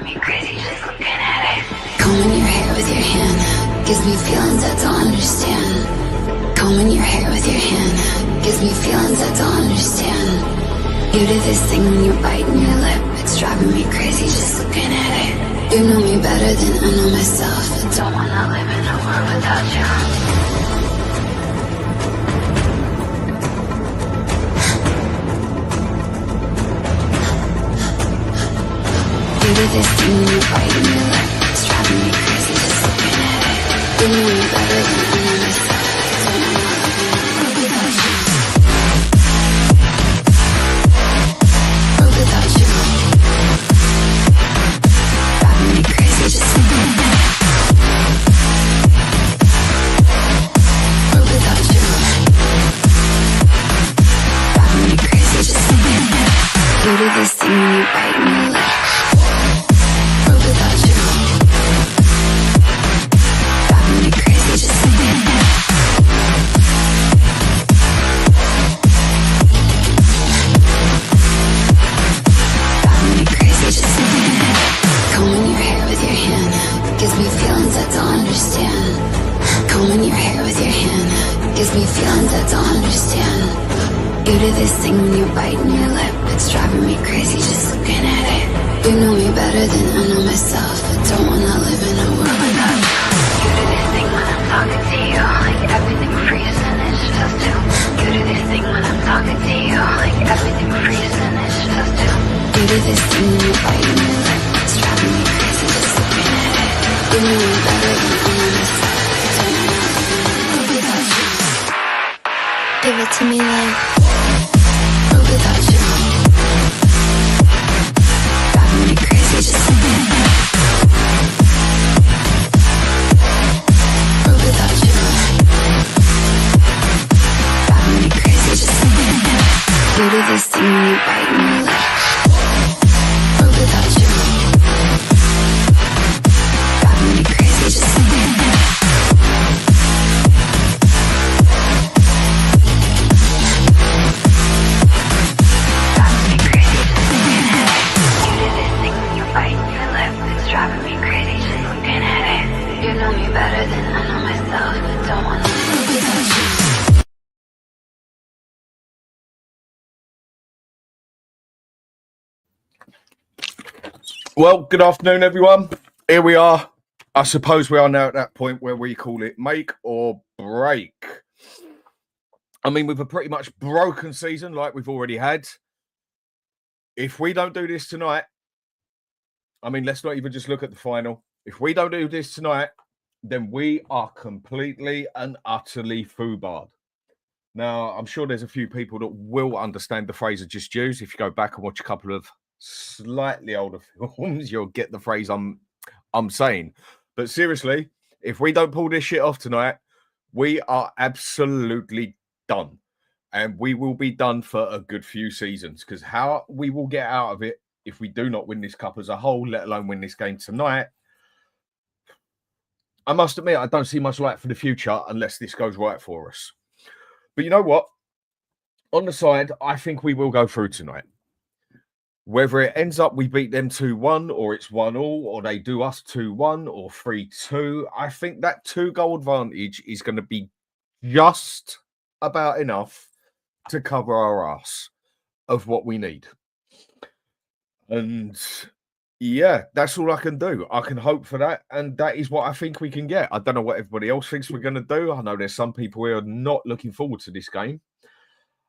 driving me crazy just looking at it. Combing your hair with your hand gives me feelings I don't understand. Combing your hair with your hand gives me feelings I don't understand. You do this thing when you're biting your lip. It's driving me crazy just looking at it. You know me better than I know myself. I don't wanna live in a world without you. You do this thing when you're biting your lip. It's driving me crazy just looking at it. You know me better than I know myself. I don't wanna live in a world without you. World without you. Driving me crazy just looking at it. World without you. Driving me crazy just looking at it. You do this thing when you're biting your lip. Gives me feelings I don't understand. Combing your hair with your hand gives me feelings I don't understand. You do this thing when you're biting your lip. It's driving me crazy just looking at it. You know me better than I know myself. I don't wanna live in a world without you. You do this thing when I'm talking to you, like everything freezes and it's just you. You do this thing when I'm talking to you, like everything freezes and it's just you. You do this thing when you're biting your lip. It's driving me crazy just looking at it. You know me better than I know myself. I don't wanna live in a world without you. Give it to me like world without you. Driving me crazy just looking at it. World without you. Driving me crazy just looking at it. You do this thing when you're biting your lip. World without you. Well, good afternoon, everyone. Here we are. I suppose we are now at that point where we call it make or break. I mean, with a pretty much broken season like we've already had, if we don't do this tonight, I mean, let's not even just look at the final. If we don't do this tonight, then we are completely and utterly foobarred. Now, I'm sure there's a few people that will understand the phrase I just used. If you go back and watch a couple of slightly older films, you'll get the phrase I'm saying. But seriously, if we don't pull this shit off tonight, we are absolutely done. And we will be done for a good few seasons, because how we will get out of it if we do not win this cup as a whole, let alone win this game tonight, I must admit, I don't see much light for the future unless this goes right for us. But you know what? On the side, I think we will go through tonight. Whether it ends up we beat them 2-1 or it's 1-1 or they do us 2-1 or 3-2, I think that 2-goal advantage is going to be just about enough to cover our ass of what we need. And yeah, that's all I can do. I can hope for that. And that is what I think we can get. I don't know what everybody else thinks we're going to do. I know there's some people who are not looking forward to this game.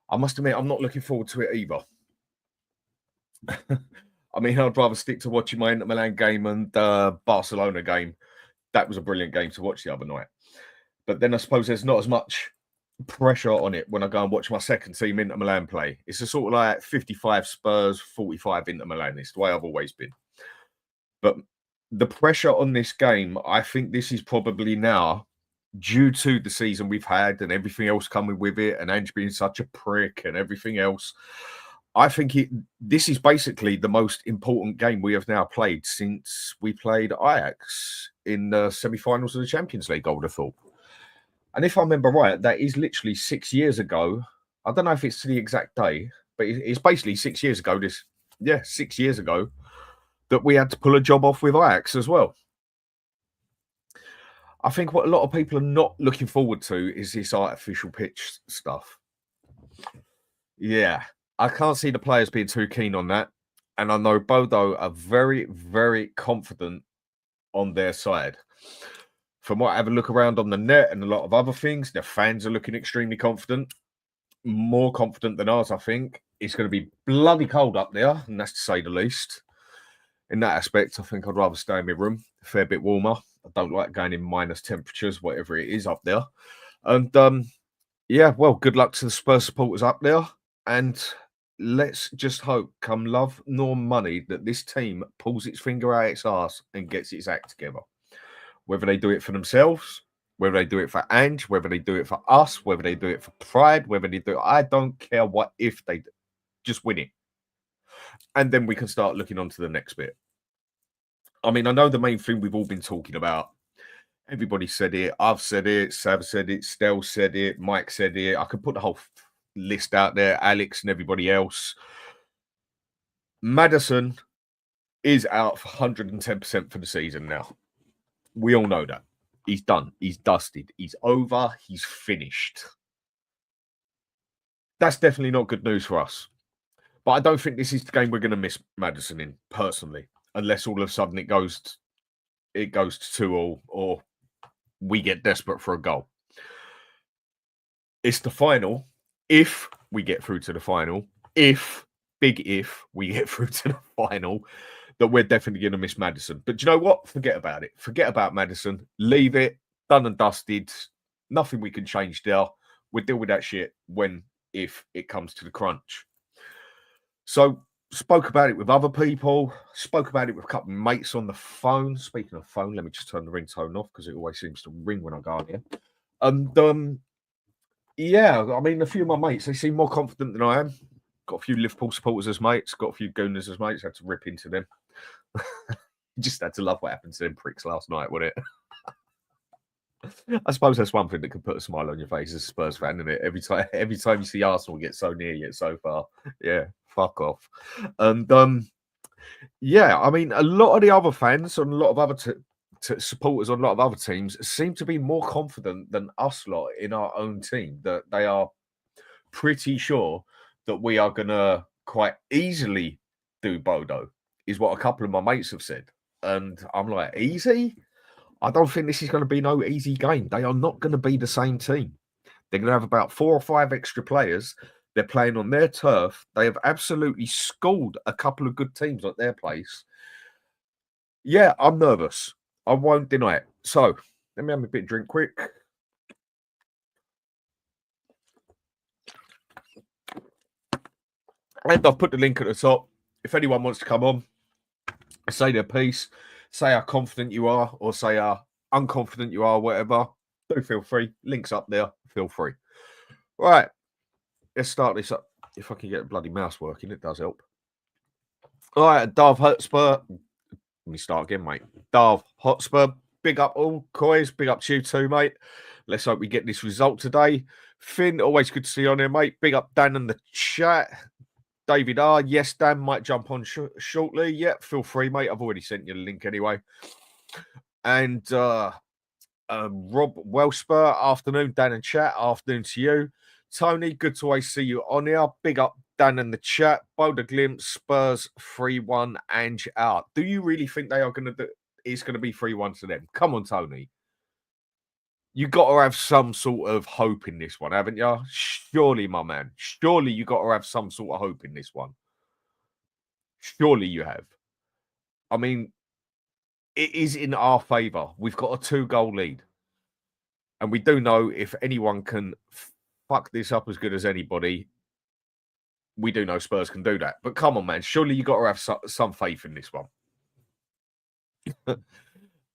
I must admit, I'm not looking forward to it either. I mean, I'd rather stick to watching my Inter Milan game and Barcelona game. That was a brilliant game to watch the other night. But then I suppose there's not as much pressure on it when I go and watch my second team Inter Milan play. It's a sort of like 55 Spurs, 45 Inter Milan. It's the way I've always been. But the pressure on this game, I think this is probably now, due to the season we've had and everything else coming with it, and Ange being such a prick and everything else, I think this is basically the most important game we have now played since we played Ajax in the semi-finals of the Champions League, I would have thought. And if I remember right, that is literally 6 years ago. I don't know if it's to the exact day, but it's basically 6 years ago. 6 years ago, that we had to pull a job off with Ajax as well. I think what a lot of people are not looking forward to is this artificial pitch stuff. Yeah, I can't see the players being too keen on that. And I know Bodo are very, very confident on their side. From what I have a look around on the net and a lot of other things, their fans are looking extremely confident. More confident than ours, I think. It's going to be bloody cold up there, and that's to say the least. In that aspect, I think I'd rather stay in my room, a fair bit warmer. I don't like going in minus temperatures, whatever it is up there. And yeah, well, good luck to the Spurs supporters up there. And let's just hope, come love nor money, that this team pulls its finger out its arse and gets its act together. Whether they do it for themselves, whether they do it for Ange, whether they do it for us, whether they do it for pride, whether they do it, I don't care what if they do. Just win it. And then we can start looking on to the next bit. I mean, I know the main thing we've all been talking about. Everybody said it. I've said it. Sav said it. Stel said it. Mike said it. I could put the whole list out there. Alex and everybody else. Maddison is out for 110% for the season now. We all know that. He's done. He's dusted. He's over. He's finished. That's definitely not good news for us. But I don't think this is the game we're going to miss Maddison in, personally. Unless all of a sudden it goes to 2-2 or we get desperate for a goal. It's the final. If we get through to the final, big if we get through to the final, that we're definitely going to miss Maddison. But do you know what? Forget about it. Forget about Maddison. Leave it. Done and dusted. Nothing we can change there. We'll deal with that shit if it comes to the crunch. So, spoke about it with other people. Spoke about it with a couple of mates on the phone. Speaking of phone, let me just turn the ringtone off because it always seems to ring when I go on here. And yeah, I mean, a few of my mates, they seem more confident than I am. Got a few Liverpool supporters as mates. Got a few Gooners as mates. Had to rip into them. Just had to love what happened to them pricks last night, wouldn't it? I suppose that's one thing that can put a smile on your face as a Spurs fan, isn't it? Every time you see Arsenal get so near yet so far. Yeah, fuck off. And yeah, I mean, a lot of the other fans and a lot of other supporters on a lot of other teams seem to be more confident than us lot in our own team, that they are pretty sure that we are going to quite easily do Bodo, is what a couple of my mates have said. And I'm like, easy? I don't think this is going to be no easy game. They are not going to be the same team. They're going to have about 4 or 5 extra players. They're playing on their turf. They have absolutely schooled a couple of good teams at their place. Yeah, I'm nervous. I won't deny it. So, let me have a bit of drink quick. And I've put the link at the top. If anyone wants to come on, say their piece, say how confident you are, or say how unconfident you are, whatever, do feel free. Links up there. Feel free. Right. Let's start this up. If I can get a bloody mouse working, it does help. All right, Darv Hotspur. Let me start again, mate. Darv Hotspur. Big up all, Coys. Big up to you too, mate. Let's hope we get this result today. Finn, always good to see you on here, mate. Big up Dan in the chat. David R. Yes, Dan might jump on shortly. Yeah, feel free, mate. I've already sent you the link anyway. And Rob Wellspur, afternoon. Dan and chat, afternoon to you. Tony, good to always see you on here. Big up Dan in the chat. Boulder Glimpse, Spurs 3-1, Ange out. Do you really think they are going to do? It's going to be 3-1 to them? Come on, Tony. You got to have some sort of hope in this one, haven't you? Surely, my man. Surely you got to have some sort of hope in this one. Surely you have. I mean, it is in our favour. We've got a 2-goal lead. And we do know if anyone can fuck this up as good as anybody, we do know Spurs can do that. But come on, man. Surely you got to have some faith in this one.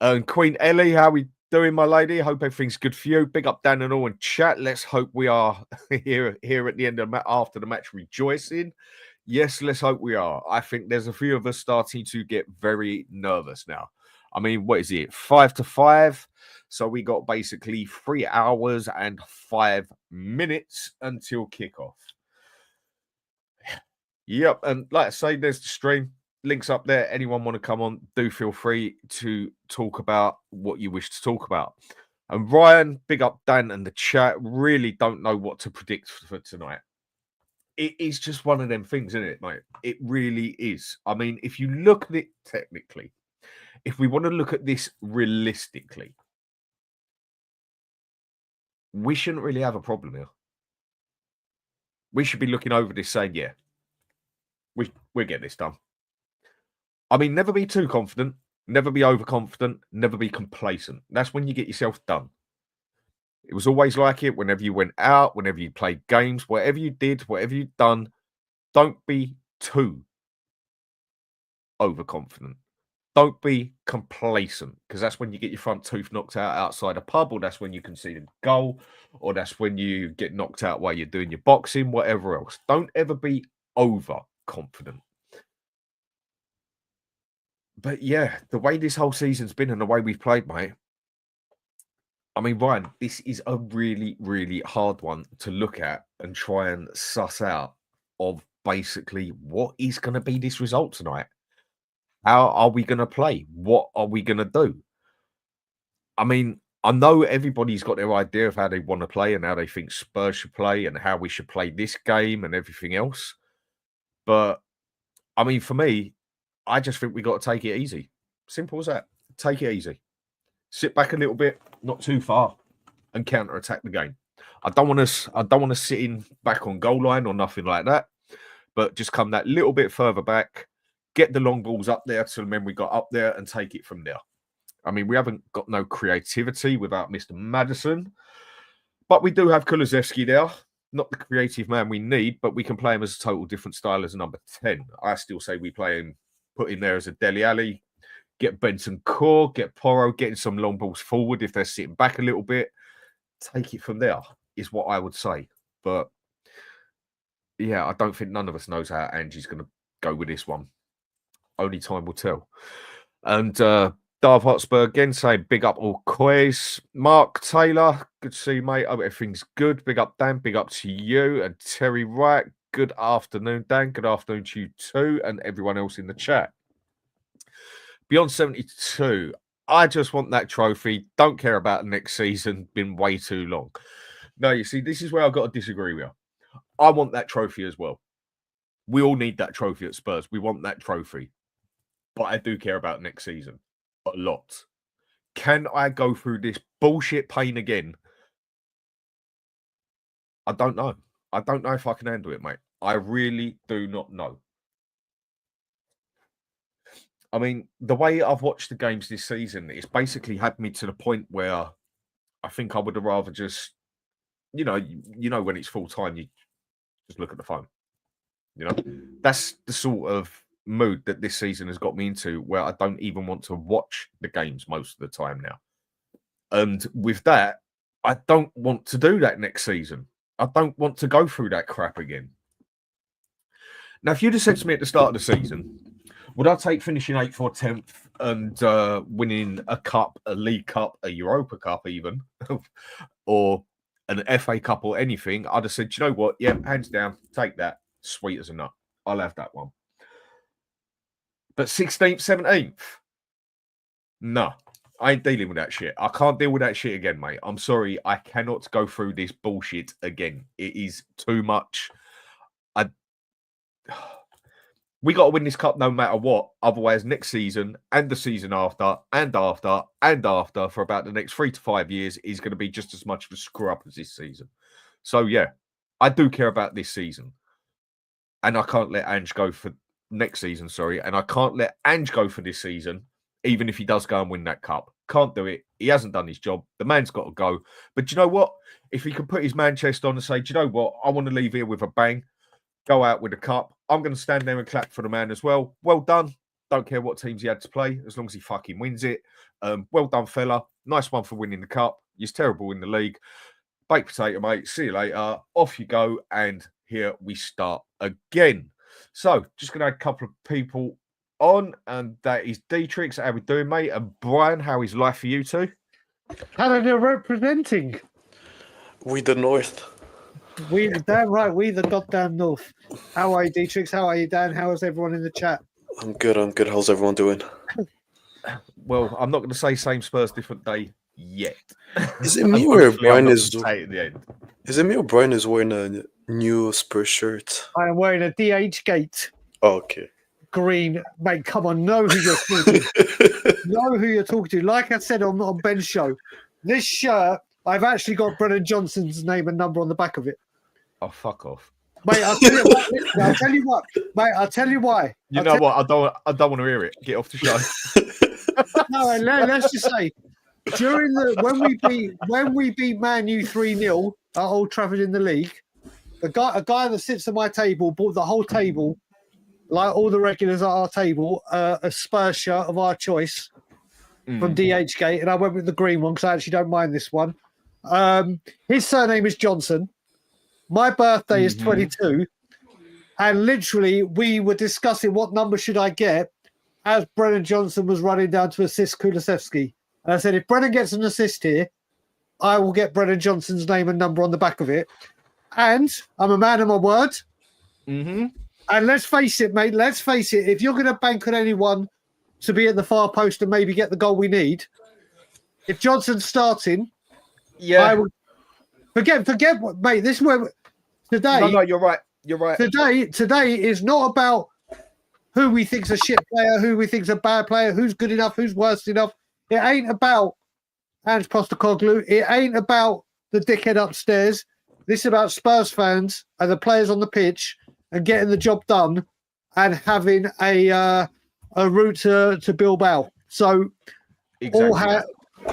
And Queen Ellie, how we doing, my lady? Hope everything's good for you. Big up Dan and all in chat. Let's hope we are here at the end of after the match rejoicing. Yes, let's hope we are. I think there's a few of us starting to get very nervous now. I mean, what is it? 5 to 5. So we got basically 3 hours and 5 minutes until kickoff. Yep. And like I say, there's the stream. links up there. Anyone want to come on, do feel free to talk about what you wish to talk about. And Ryan, big up Dan and the chat. Really don't know what to predict for tonight. It is just one of them things, isn't it, mate? It really is. I mean, if you look at it technically, if we want to look at this realistically, we shouldn't really have a problem here. We should be looking over this saying, yeah, we'll get this done. I mean, never be too confident, never be overconfident, never be complacent. That's when you get yourself done. It was always like it whenever you went out, whenever you played games, whatever you did, whatever you've done, don't be too overconfident. Don't be complacent, because that's when you get your front tooth knocked out outside a pub, or that's when you concede a goal, or that's when you get knocked out while you're doing your boxing, whatever else. Don't ever be overconfident. But yeah, the way this whole season's been and the way we've played, mate, I mean, Ryan, this is a really, really hard one to look at and try and suss out of basically what is going to be this result tonight. How are we going to play? What are we going to do? I mean, I know everybody's got their idea of how they want to play and how they think Spurs should play and how we should play this game and everything else. But, I mean, for me, I just think we got to take it easy. Simple as that. Take it easy. Sit back a little bit, not too far, and counter-attack the game. I don't want to sit in back on goal line or nothing like that, but just come that little bit further back, get the long balls up there to the men we got up there, and take it from there. I mean, we haven't got no creativity without Mr. Maddison, but we do have Kulusevski there. Not the creative man we need, but we can play him as a total different style as a number 10. I still say we play him, put him there as a Dele Alli, get Benson Core, get Porro, getting some long balls forward if they're sitting back a little bit. Take it from there is what I would say. But yeah, I don't think none of us knows how Ange's going to go with this one. Only time will tell. And Darv Hotspur again saying big up all quiz. Mark Taylor, good to see you, mate. Hope everything's good. Big up, Dan. Big up to you. And Terry Wright, good afternoon, Dan. Good afternoon to you too, and everyone else in the chat. Beyond 72, I just want that trophy. Don't care about next season. Been way too long. No, you see, this is where I've got to disagree with you. I want that trophy as well. We all need that trophy at Spurs. We want that trophy. But I do care about next season a lot. Can I go through this bullshit pain again? I don't know. I don't know if I can handle it, mate. I really do not know. I mean, the way I've watched the games this season, it's basically had me to the point where I think I would have rather just, you know, when it's full time, you just look at the phone. You know, that's the sort of mood that this season has got me into, where I don't even want to watch the games most of the time now. And with that, I don't want to do that next season. I don't want to go through that crap again. Now, if you'd have said to me at the start of the season, would I take finishing 8th or 10th and winning a cup, a League Cup, a Europa Cup even, or an FA Cup or anything, I'd have said, you know what? Yeah, hands down, take that. Sweet as a nut. I'll have that one. But 16th, 17th? No, I ain't dealing with that shit. I can't deal with that shit again, mate. I'm sorry. I cannot go through this bullshit again. It is too much. We got to win this cup no matter what. Otherwise, next season and the season after and after and after for about the next 3 to 5 years is going to be just as much of a screw up as this season. So, yeah, I do care about this season. And I can't let Ange go for next season, sorry. And I can't let Ange go for this season, even if he does go and win that cup. Can't do it. He hasn't done his job. The man's got to go. But do you know what? If he can put his man chest on and say, do you know what? I want to leave here with a bang. Go out with a cup. I'm going to stand there and clap for the man as well. Well done. Don't care what teams he had to play, as long as he fucking wins it. Well done, fella. Nice one for winning the cup. You're terrible in the league. Baked potato, mate. See you later. Off you go. And here we start again. So, just going to add a couple of people on. And that is Dietrich. How we doing, mate? And Brian, how is life for you two? How are they representing? We the North. We damn right, we the goddamn North. How are you, Dietrich? How are you, Dan? How is everyone in the chat? I'm good. How's everyone doing? Well, I'm not going to say same Spurs, different day yet. Is it me or Brian is? Say it at the end. Is it me or Brian is wearing a new Spurs shirt? I am wearing a DH Gate Oh, okay. green. Mate, come on, know who you're talking to. Know who you're talking to. Like I said on Ben's show, this shirt, I've actually got Brennan Johnson's name and number on the back of it. Oh, fuck off. Mate, I'll tell you what. Listen, I'll tell you what. Mate, I'll tell you why. You know what? I don't want to hear it. Get off the show. No, let's just say during when we beat Man U 3-0 at Old Trafford in the league, a guy that sits at my table bought the whole table, like all the regulars at our table, a Spurs shirt of our choice from DHgate, and I went with the green one because I actually don't mind this one. His surname is Johnson. My birthday is 22, and literally we were discussing what number should I get as Brennan Johnson was running down to assist Kulusevski. And I said, if Brennan gets an assist here, I will get Brennan Johnson's name and number on the back of it. And I'm a man of my word. Mm-hmm. And let's face it, mate, if you're going to bank on anyone to be at the far post and maybe get the goal we need, if Johnson's starting, I will forget what, mate, this is where today. No, you're right. You're right. Today is not about who we think's a shit player, who we think's a bad player, who's good enough, who's worse enough. It ain't about Ange Postecoglou. It ain't about the dickhead upstairs. This is about Spurs fans and the players on the pitch and getting the job done and having a route to Bilbao. So Exactly.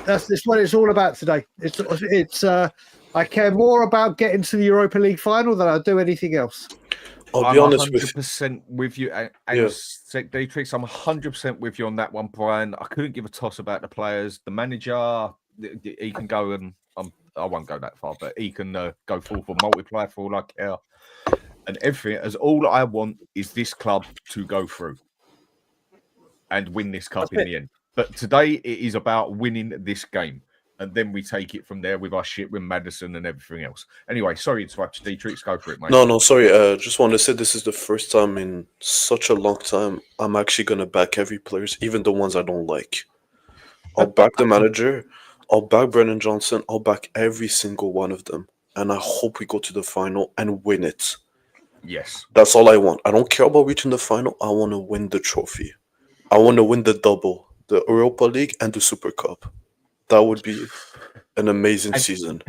That's what it's all about today. It's I care more about getting to the Europa League final than I do anything else. I'll be honest 100% with you. And Dietrich, I'm 100% with you on that one, Brian. I couldn't give a toss about the players. The manager, he can go and I won't go that far, but he can go full for multiply for all I care. And everything, as all I want is this club to go through and win this cup in the end. But today it is about winning this game. And then we take it from there with our shit with Madison and everything else. Anyway, sorry to interrupt you, Dietrich. Go for it, mate. No, sorry. Just want to say this is the first time in such a long time I'm actually going to back every player, even the ones I don't like. I'll back the manager. I'll back Brennan Johnson. I'll back every single one of them. And I hope we go to the final and win it. Yes. That's all I want. I don't care about reaching the final. I want to win the trophy. I want to win the double, the Europa League and the Super Cup. That would be an amazing season.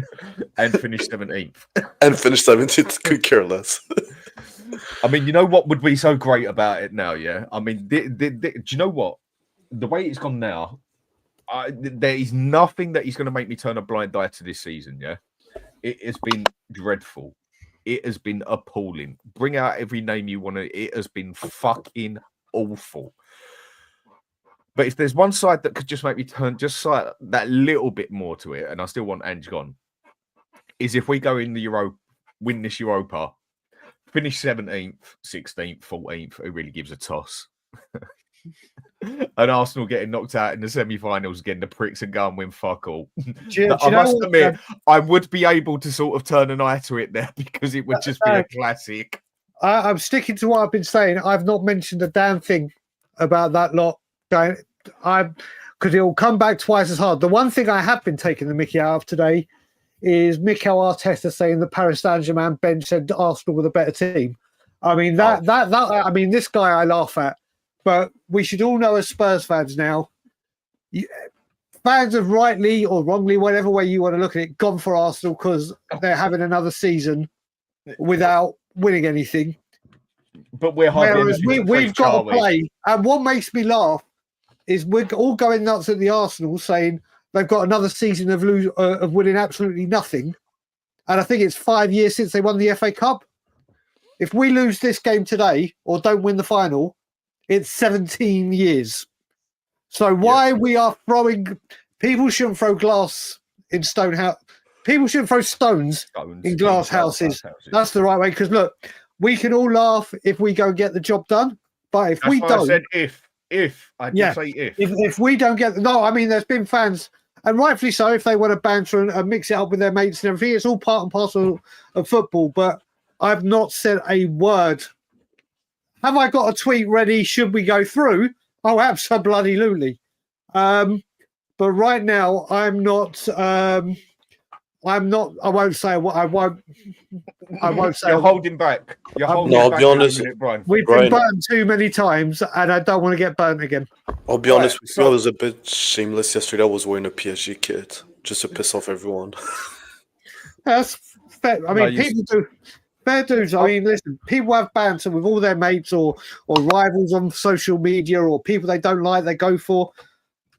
And finish 17th. And finish 17th. Could care less. I mean, you know what would be so great about it now, yeah? I mean, do you know what? The way it's gone now, there is nothing that is going to make me turn a blind eye to this season, yeah? It has been dreadful. It has been appalling. Bring out every name you want to. It has been fucking awful. But if there's one side that could just make me turn just that little bit more to it, and I still want Ange gone, is if we go in the Euro, win this Europa, finish 17th, 16th, 14th, who really gives a toss? And Arsenal getting knocked out in the semi-finals, getting the pricks and go and win fuck all. I must admit, I would be able to sort of turn an eye to it there because it would just be a classic. I'm sticking to what I've been saying. I've not mentioned a damn thing about that lot. Because it will come back twice as hard. The one thing I have been taking the mickey out of today is Mikel Arteta saying the Paris Saint-Germain bench said Arsenal were the better team. I mean I mean this guy I laugh at, but we should all know as Spurs fans now. Fans have rightly or wrongly, whatever way you want to look at it, gone for Arsenal because they're having another season without winning anything. But we've got to play, and what makes me laugh is we're all going nuts at the Arsenal saying they've got another season of winning absolutely nothing. And I think it's 5 years since they won the FA Cup. If we lose this game today or don't win the final, it's 17 years. So why we are throwing... People shouldn't throw glass in stone house. People shouldn't throw stones in glass houses. That's the right way. Because look, we can all laugh if we go and get the job done. But if we don't... I said if we don't get I mean there's been fans, and rightfully so, if they want to banter and mix it up with their mates and everything, it's all part and parcel of football. But I've not said a word have I got a tweet ready? Should we go through? Oh, absolutely. But right now, I'm not. I won't say what I won't. I won't say. You're holding back. You're holding No, I'll back. be honest. Brian. We've been burnt too many times, and I don't want to get burnt again. I'll be honest with you, I was a bit shameless yesterday. I was wearing a PSG kit just to piss off everyone. That's fair. I mean, people do. Fair dues. I mean, listen, people have banter with all their mates or rivals on social media or people they don't like, they go for.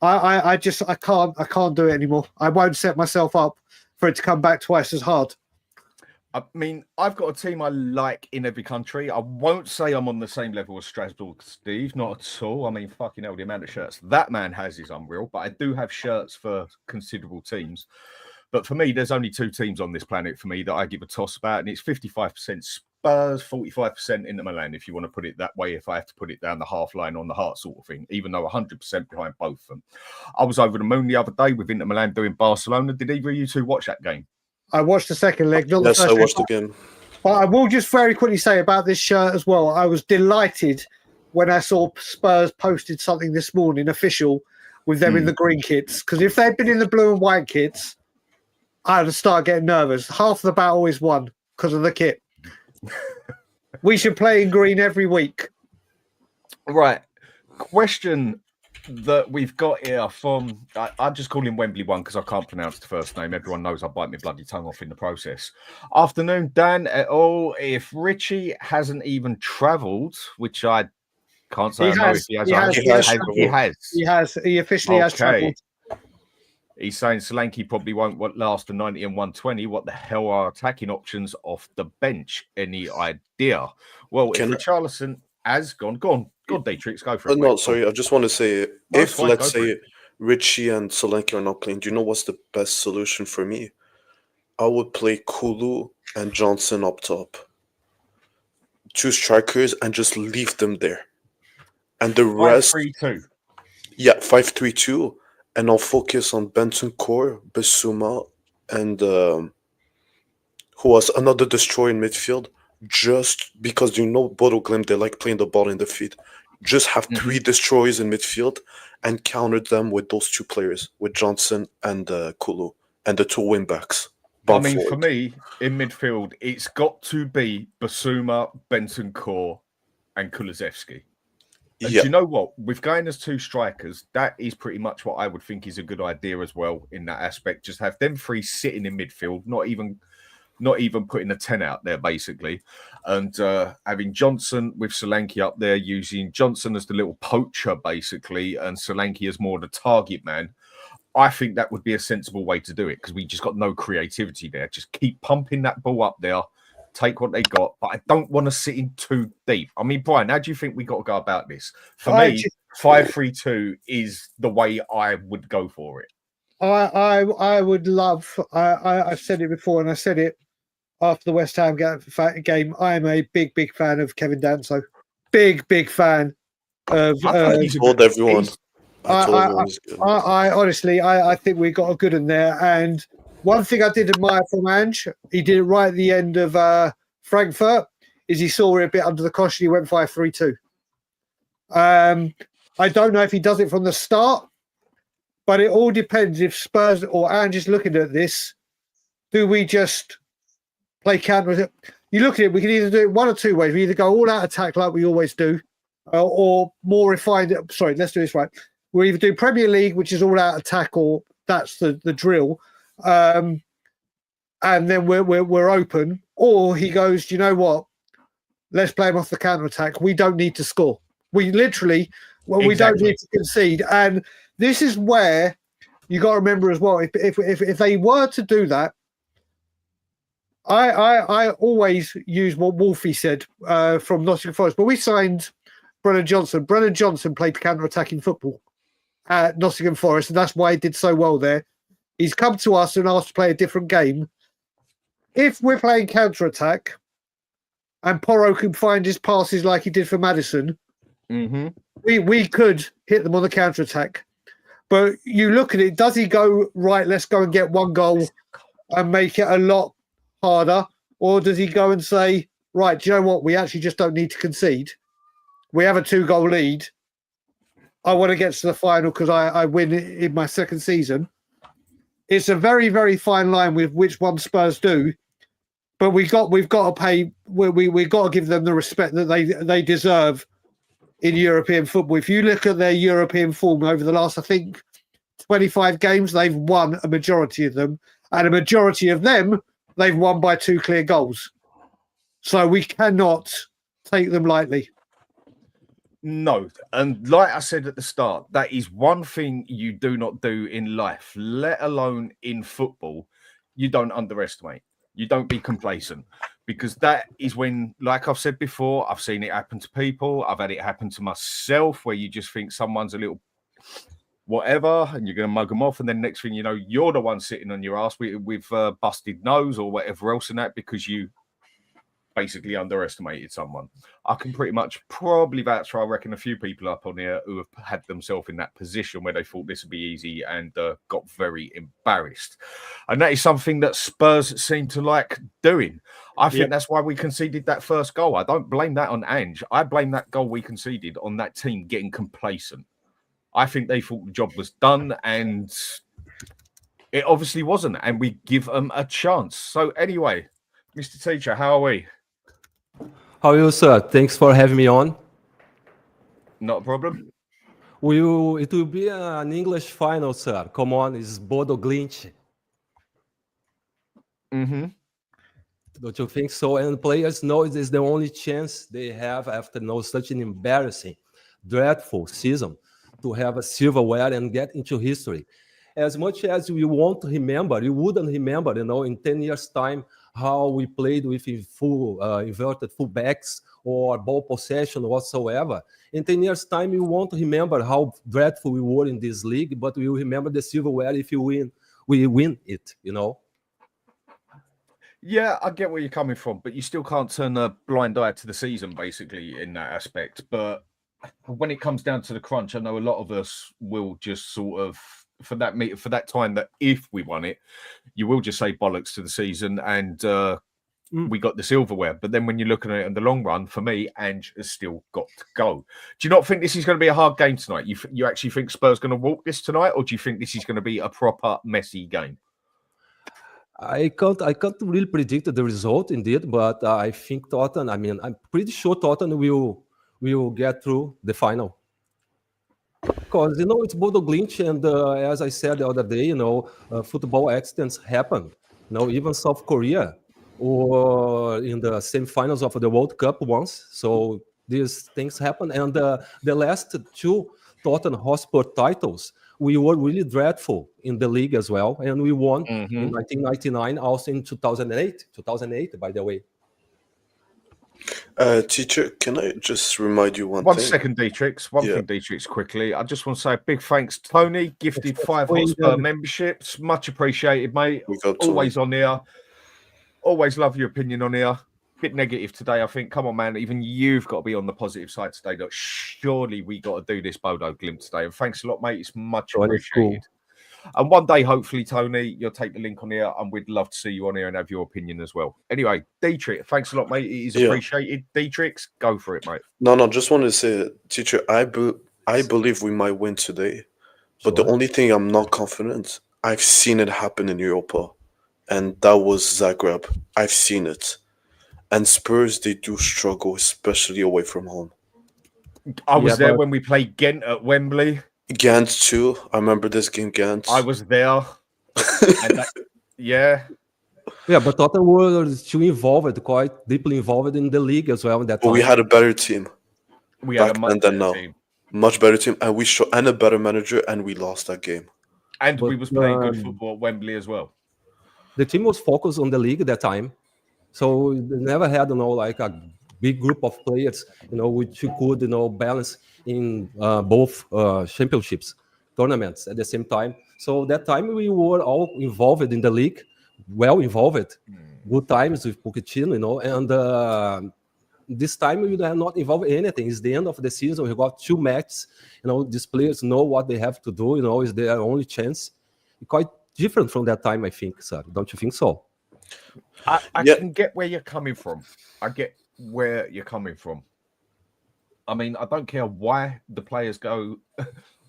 I can't do it anymore. I won't set myself up for it to come back twice as hard. I mean, I've got a team I like in every country. I won't say I'm on the same level as Strasbourg, Steve. Not at all. I mean, fucking hell, the amount of shirts that man has is unreal. But I do have shirts for considerable teams. But for me, there's only two teams on this planet for me that I give a toss about, and it's 55% Spurs, 45% Inter Milan, if you want to put it that way, if I have to put it down the half line on the heart sort of thing, even though 100% behind both of them. I was over the moon the other day with Inter Milan doing Barcelona. Did either of you two watch that game? I watched the second leg. Not Yes, the I first watched leg. the game. But I will just very quickly say about this shirt as well. I was delighted when I saw Spurs posted something this morning, official, with them in the green kits. Because if they'd been in the blue and white kits, I'd have started getting nervous. Half the battle is won because of the kit. We should play in green every week. Right. Question that we've got here from, I just call him Wembley One because I can't pronounce the first name. Everyone knows I bite my bloody tongue off in the process. Afternoon, Dan et al. If Richie hasn't even travelled, which I can't say I know if he has. He officially has travelled. He's saying Solanke probably won't last the 90 and 120. What the hell are attacking options off the bench? Any idea? Well, if Richarlison has gone, Dietrich, go for it. No, sorry, I just want to say, if let's say Richie and Solanke are not playing, do you know what's the best solution for me? I would play Kulu and Johnson up top. 2 strikers and just leave them there. And the rest... 5-3-2. Yeah, 5-3-2. And I'll focus on Bentancur, Bissouma, and who was another destroyer in midfield. Just because Bodo Glimt, they like playing the ball in the feet. Just have 3 destroyers in midfield and counter them with those 2 players, with Johnson and Kulu, and the 2 wing backs. I mean, for me, in midfield, it's got to be Bissouma, Bentancur, and Kulusevski. And do you know what? With going as 2 strikers, that is pretty much what I would think is a good idea as well in that aspect. Just have them 3 sitting in midfield, not even putting a 10 out there, basically. And having Johnson with Solanke up there, using Johnson as the little poacher, basically, and Solanke as more the target man. I think that would be a sensible way to do it because we just got no creativity there. Just keep pumping that ball up there. Take what they got, but I don't want to sit in too deep. I mean, Brian, how do you think we got to go about this? For me, 5-3-2 is the way I would go for it. I would love. I've said it before, and I said it after the West Ham game. I am a big fan of Kevin Danso. Big fan of. I told everyone. I honestly, I think we got a good in there. And one thing I did admire from Ange, he did it right at the end of Frankfurt, is he saw it a bit under the cushion. He went 5-3-2. I don't know if he does it from the start, but it all depends if Spurs or Ange is looking at this. Do we just play counter? You look at it, we can either do it one or 2 ways. We either go all out attack like we always do, or more refined. Sorry, let's do this right. We either do Premier League, which is all out attack, or that's the drill. And then we're open. Or he goes, do you know what? Let's play him off the counter attack. We don't need to score. We literally, we don't need to concede. And this is where you got to remember as well. If they were to do that, I always use what Wolfie said from Nottingham Forest. But we signed Brennan Johnson. Brennan Johnson played counter-attacking football at Nottingham Forest, and that's why he did so well there. He's come to us and asked to play a different game. If we're playing counter-attack and Porro can find his passes like he did for Maddison, we could hit them on the counter-attack. But you look at it, does he go, right, let's go and get 1 goal and make it a lot harder? Or does he go and say, right, do you know what? We actually just don't need to concede. we have a 2-goal lead. I want to get to the final because I win in my second season. It's a very, very fine line with which one Spurs do, but we've got to pay. We've got to give them the respect that they deserve in European football. If you look at their European form over the last, I think, 25 games, they've won a majority of them, and a majority of them they've won by 2 clear goals. So we cannot take them lightly. No, and like I said at the start, that is one thing you do not do in life, let alone in football. You don't underestimate. You don't be complacent, because that is when, like I've said before, I've seen it happen to people. I've had it happen to myself, where you just think someone's a little whatever, and you're going to mug them off, and then next thing you know, you're the one sitting on your ass with busted nose or whatever else in that, because you basically underestimated someone. I can pretty much probably vouch for, I reckon, a few people up on here who have had themselves in that position where they thought this would be easy and got very embarrassed. And that is something that Spurs seem to like doing. I think that's why we conceded that first goal. I don't blame that on Ange. I blame that goal we conceded on that team getting complacent. I think they thought the job was done, and it obviously wasn't, and we give them a chance. So anyway, Mr. Teacher, how are we? How are you, sir? Thanks for having me on. Not a problem. It will be an English final, sir. Come on, it's Bodo Glimt. Mm-hmm. Don't you think so? And players know it is the only chance they have after such an embarrassing, dreadful season to have a silverware and get into history. As much as we want to remember, you wouldn't remember, in 10 years' time, how we played with inverted fullbacks or ball possession whatsoever. In 10 years' time, we won't remember how dreadful we were in this league, but we will remember the silverware if we win it, Yeah, I get where you're coming from, but you still can't turn a blind eye to the season, basically, in that aspect. But when it comes down to the crunch, I know a lot of us will just sort of, for that time, that if we won it, you will just say bollocks to the season, and we got the silverware. But then when you're looking at it in the long run, for me, Ange has still got to go. Do you not think this is going to be a hard game tonight? You actually think Spurs going to walk this tonight, or do you think this is going to be a proper messy game? I can't really predict the result indeed, but I think Tottenham. I'm pretty sure Tottenham will get through the final. Because it's Bodo Glimt, and as I said the other day, football accidents happen. Even South Korea, or in the semi-finals of the World Cup once. So these things happen. And the last 2 Tottenham Hotspur titles, we were really dreadful in the league as well, and we won in 1999, also in 2008, by the way. Teacher, can I just remind you one One thing? second, Dietrich. One thing, Dietrich, quickly. I just want to say a big thanks, Tony. Gifted 5 Hotspur memberships. Much appreciated, mate. Always on here. Always love your opinion on here. Bit negative today, I think. Come on, man. Even you've got to be on the positive side today. Look, surely we got to do this Bodo Glimt today. And thanks a lot, mate. It's much appreciated. Cool. And one day, hopefully, Tony, you'll take the link on here, and we'd love to see you on here and have your opinion as well. Anyway, Dietrich, thanks a lot, mate. It is appreciated. Dietrich, go for it, mate. No, just wanted to say, Teacher, I believe we might win today. But the only thing I'm not confident, I've seen it happen in Europa. And that was Zagreb. I've seen it. And Spurs, they do struggle, especially away from home. I was there when we played Ghent at Wembley. Ghent too. I remember this game, Ghent. I was there. Yeah, but Tottenham were still involved, quite deeply involved in the league as well. But we had a better team. We had a much better team. Much better team, and a better manager, and we lost that game. And we was playing good football at Wembley as well. The team was focused on the league at that time, so they never had like a big group of players, which you could balance in both championships tournaments at the same time. So that time we were all involved in the league, well involved, good times with Pochettino, and this time we are not involved in anything. It's the end of the season. We got 2 matches. These players know what they have to do. It's their only chance. Quite different from that time, I think, sir. Don't you think so? I can get where you're coming from. I get where you're coming from. I mean, I don't care why the players go.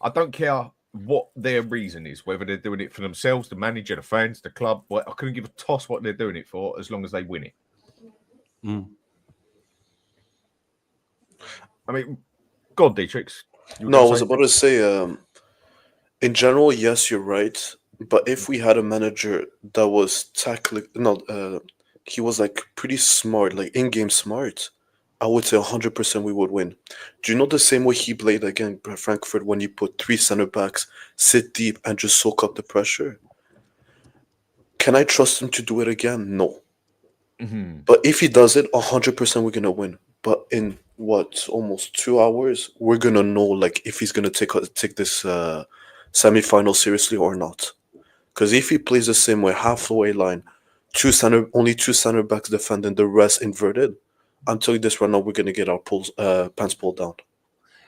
I don't care what their reason is, whether they're doing it for themselves, the manager, the fans, the club. I couldn't give a toss what they're doing it for as long as they win it. I mean, go on, Dietrich. No, I was about to say, in general, yes, you're right. But if we had a manager that was he was like pretty smart, like in-game smart, I would say 100% we would win. Do you know the same way he played against Frankfurt when you put 3 center backs, sit deep, and just soak up the pressure? Can I trust him to do it again? No. But if he does it, 100% we're gonna win. But in almost 2 hours, we're gonna know like if he's gonna take this semi-final seriously or not. Because if he plays the same way, halfway line, only 2 center backs defending, the rest inverted, I'm telling you this right now, we're gonna get our pants pulled down.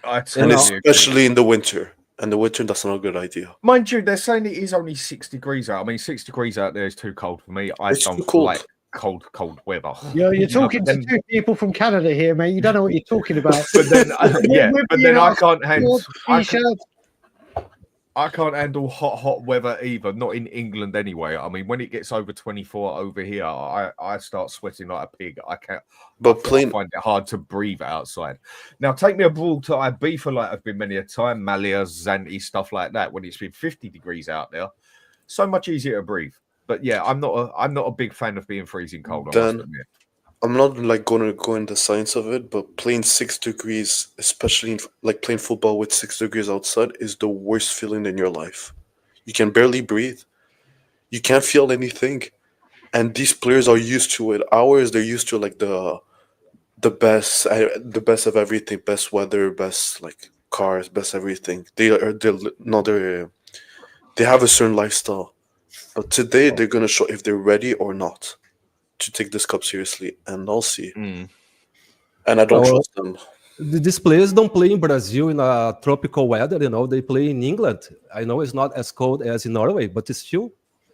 And especially in the winter. And the winter, that's not a good idea. Mind you, they're saying it is only 6 degrees out. I mean, 6 degrees out there is too cold for me. I don't like cold weather. You're talking to 2 people from Canada here, mate. You don't know what you're talking about. But then, I can't handle. I can't handle hot weather either. Not in England anyway. I mean, when it gets over 24 over here, I start sweating like a pig. I can't. But I find it hard to breathe outside. Now, take me abroad to Ibiza, like I've been many a time, Malia, Zante, stuff like that. When it's been 50 degrees out there, so much easier to breathe. But yeah, I'm not a big fan of being freezing cold. I'm not like going to go into the science of it, but playing 6 degrees, especially like playing football with 6 degrees outside, is the worst feeling in your life. You can barely breathe. You can't feel anything, and these players are used to it. They're used to like the best of everything, best weather, best like cars, best everything. They have a certain lifestyle, but today they're gonna show if they're ready or not to take this cup seriously, and I'll see. And I don't trust them. These players don't play in Brazil in a tropical weather, they play in England. I know it's not as cold as in Norway, but it's still,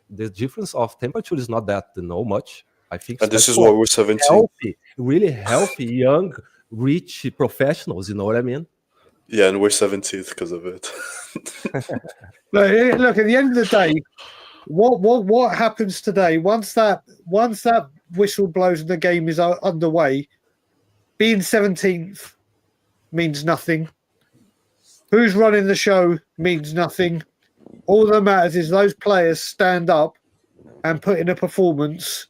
the difference of temperature is not that much. I think. And this is why we're 17. Really healthy, young, rich professionals, you know what I mean? Yeah, and we're 17th because of it. Look, at the end of the day, what happens today, once that whistle blows and the game is underway, being 17th means nothing. Who's running the show means nothing. All that matters is those players stand up and put in a performance,